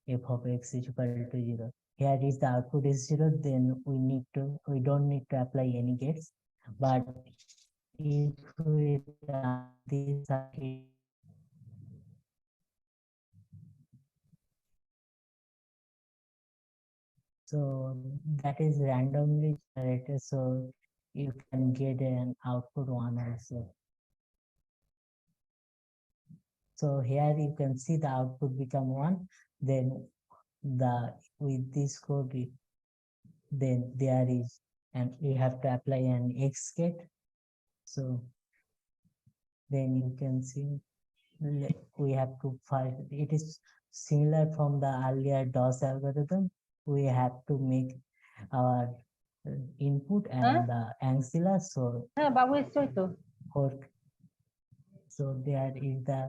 Speaker 3: f of x is equal to 0. Here is the output is 0, then we don't need to apply any gates. But if we run this circuit, so that is randomly generated, so you can get an output 1 also. So here you can see the output become 1. Then with this code, then there is, and we have to apply an XGAT. So then you can see we have to find, it is similar from the earlier DOS algorithm. We have to make our input and the ancilla. So
Speaker 4: হ্যাঁ বাবু এসছই তো
Speaker 3: for, so there is the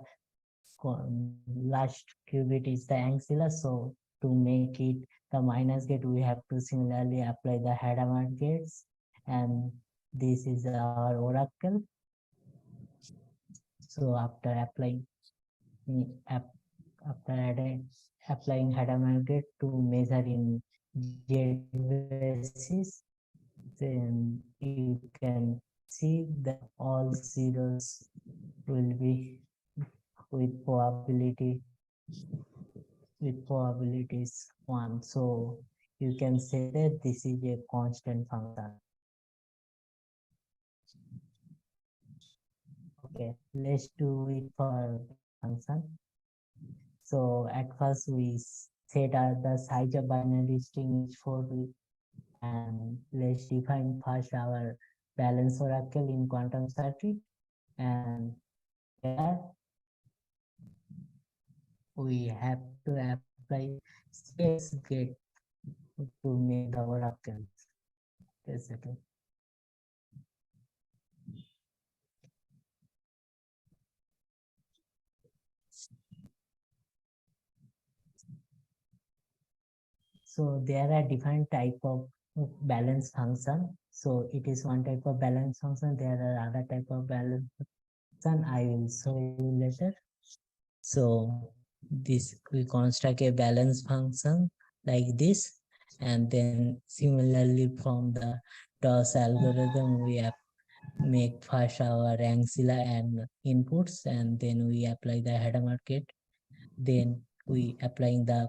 Speaker 3: last qubit is the ancilla. So to make it the minus gate, we have to similarly apply the Hadamard gates, and this is our oracle. So after applying applying Hadamard gate to measure in Z basis, then you can see that all zeros will be with probabilities 1. So you can say that this is a constant function. Okay, let's do it for function. So at first we set the size of binary string is 4 and let's define first our balance oracle in quantum circuit, and there we have to apply space gate to make the oracle. Basically. So there are different type of balance function. So it is one type of balance function. There are other type of balance function. I will show you later. So this, we construct a balance function like this, and then similarly from the DOS algorithm, we have make first our ancilla and inputs, and then we apply the Hadamard gate. Then we applying the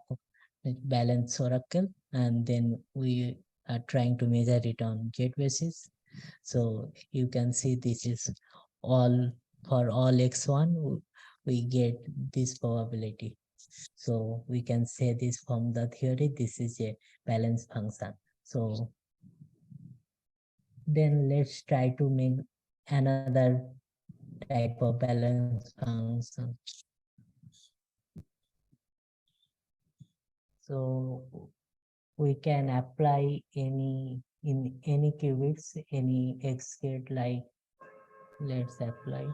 Speaker 3: balance oracle, and then we are trying to measure it on Z basis. So you can see this is all, for all x1 we get this probability. So we can say this from the theory, this is a balance function. So then let's try to make another type of balance function. So we can apply in any qubits, any XGAT, like let's apply.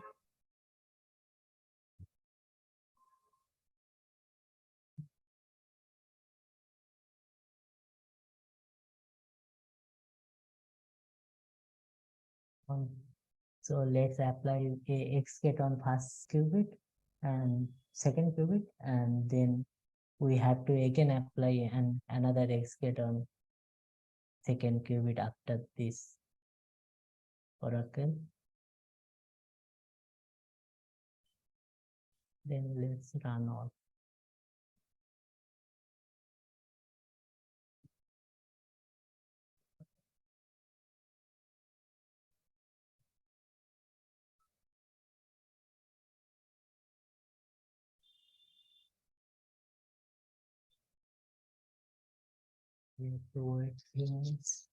Speaker 3: So let's apply a XGAT on first qubit and second qubit, and then we have to again apply another XGAT on second qubit after this oracle. Then let's run all. We have to wait few minutes.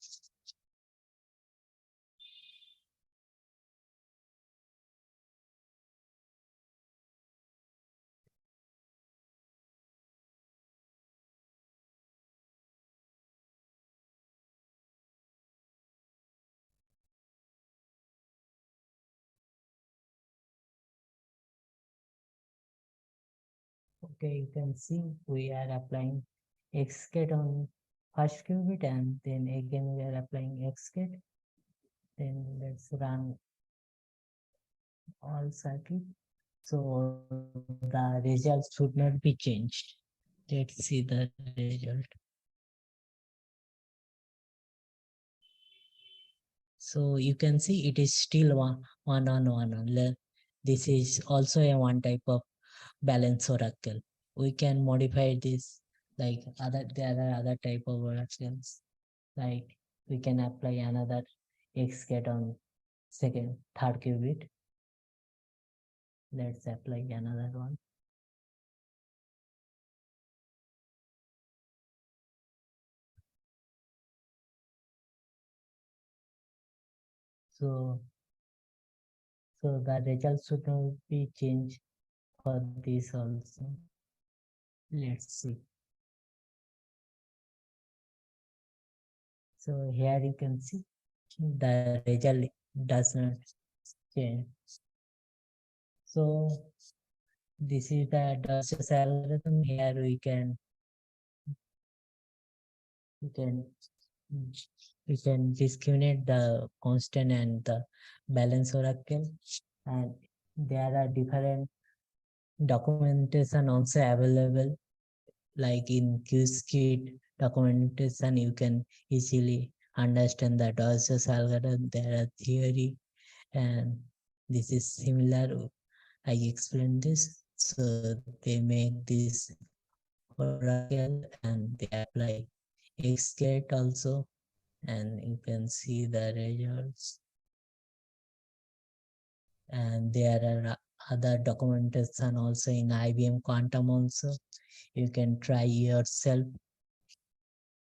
Speaker 3: Okay, you can see we are applying XGAT on first qubit, and then again we are applying XGAT. Then let's run all circuit. So the result should not be changed. Let's see the result. So you can see it is still one on one. This is also a one type of balance oracle. We can modify this like there are other type of oracles. Like we can apply another XGAT on third qubit. Let's apply another one. So, so the results should not be changed for this also. Let's see. So here you can see the result does not change. So this is the Dodge's algorithm. Here we can discriminate the constant and the balance oracle, and there are different documentation also available. Like in QIQT documentation, you can easily understand the Dodge's algorithm. There are theory, and this is similar. I explained this. So they make this oracle and they apply QIQT also, and you can see the results. And there are other documentation also in IBM Quantum also. You can try yourself.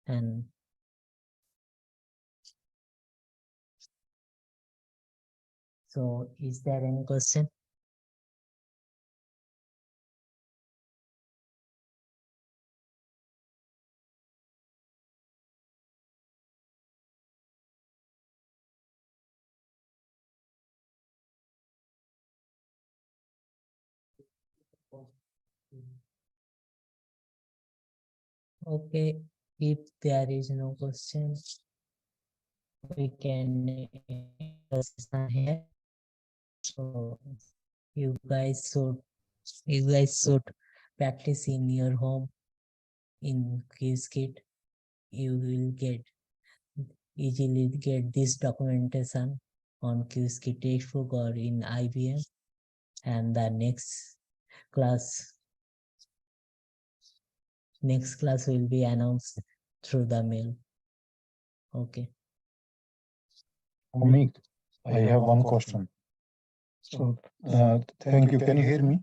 Speaker 3: And so is there any question? Okay, if there is no question, we can end the session here. So you guys should practice in your home in QIQT. You will easily get this documentation on QIQT textbook or in IBM. And the next class will be announced through the mail. Okay.
Speaker 2: Soumik, I have one question. So, thank you. Can you hear me?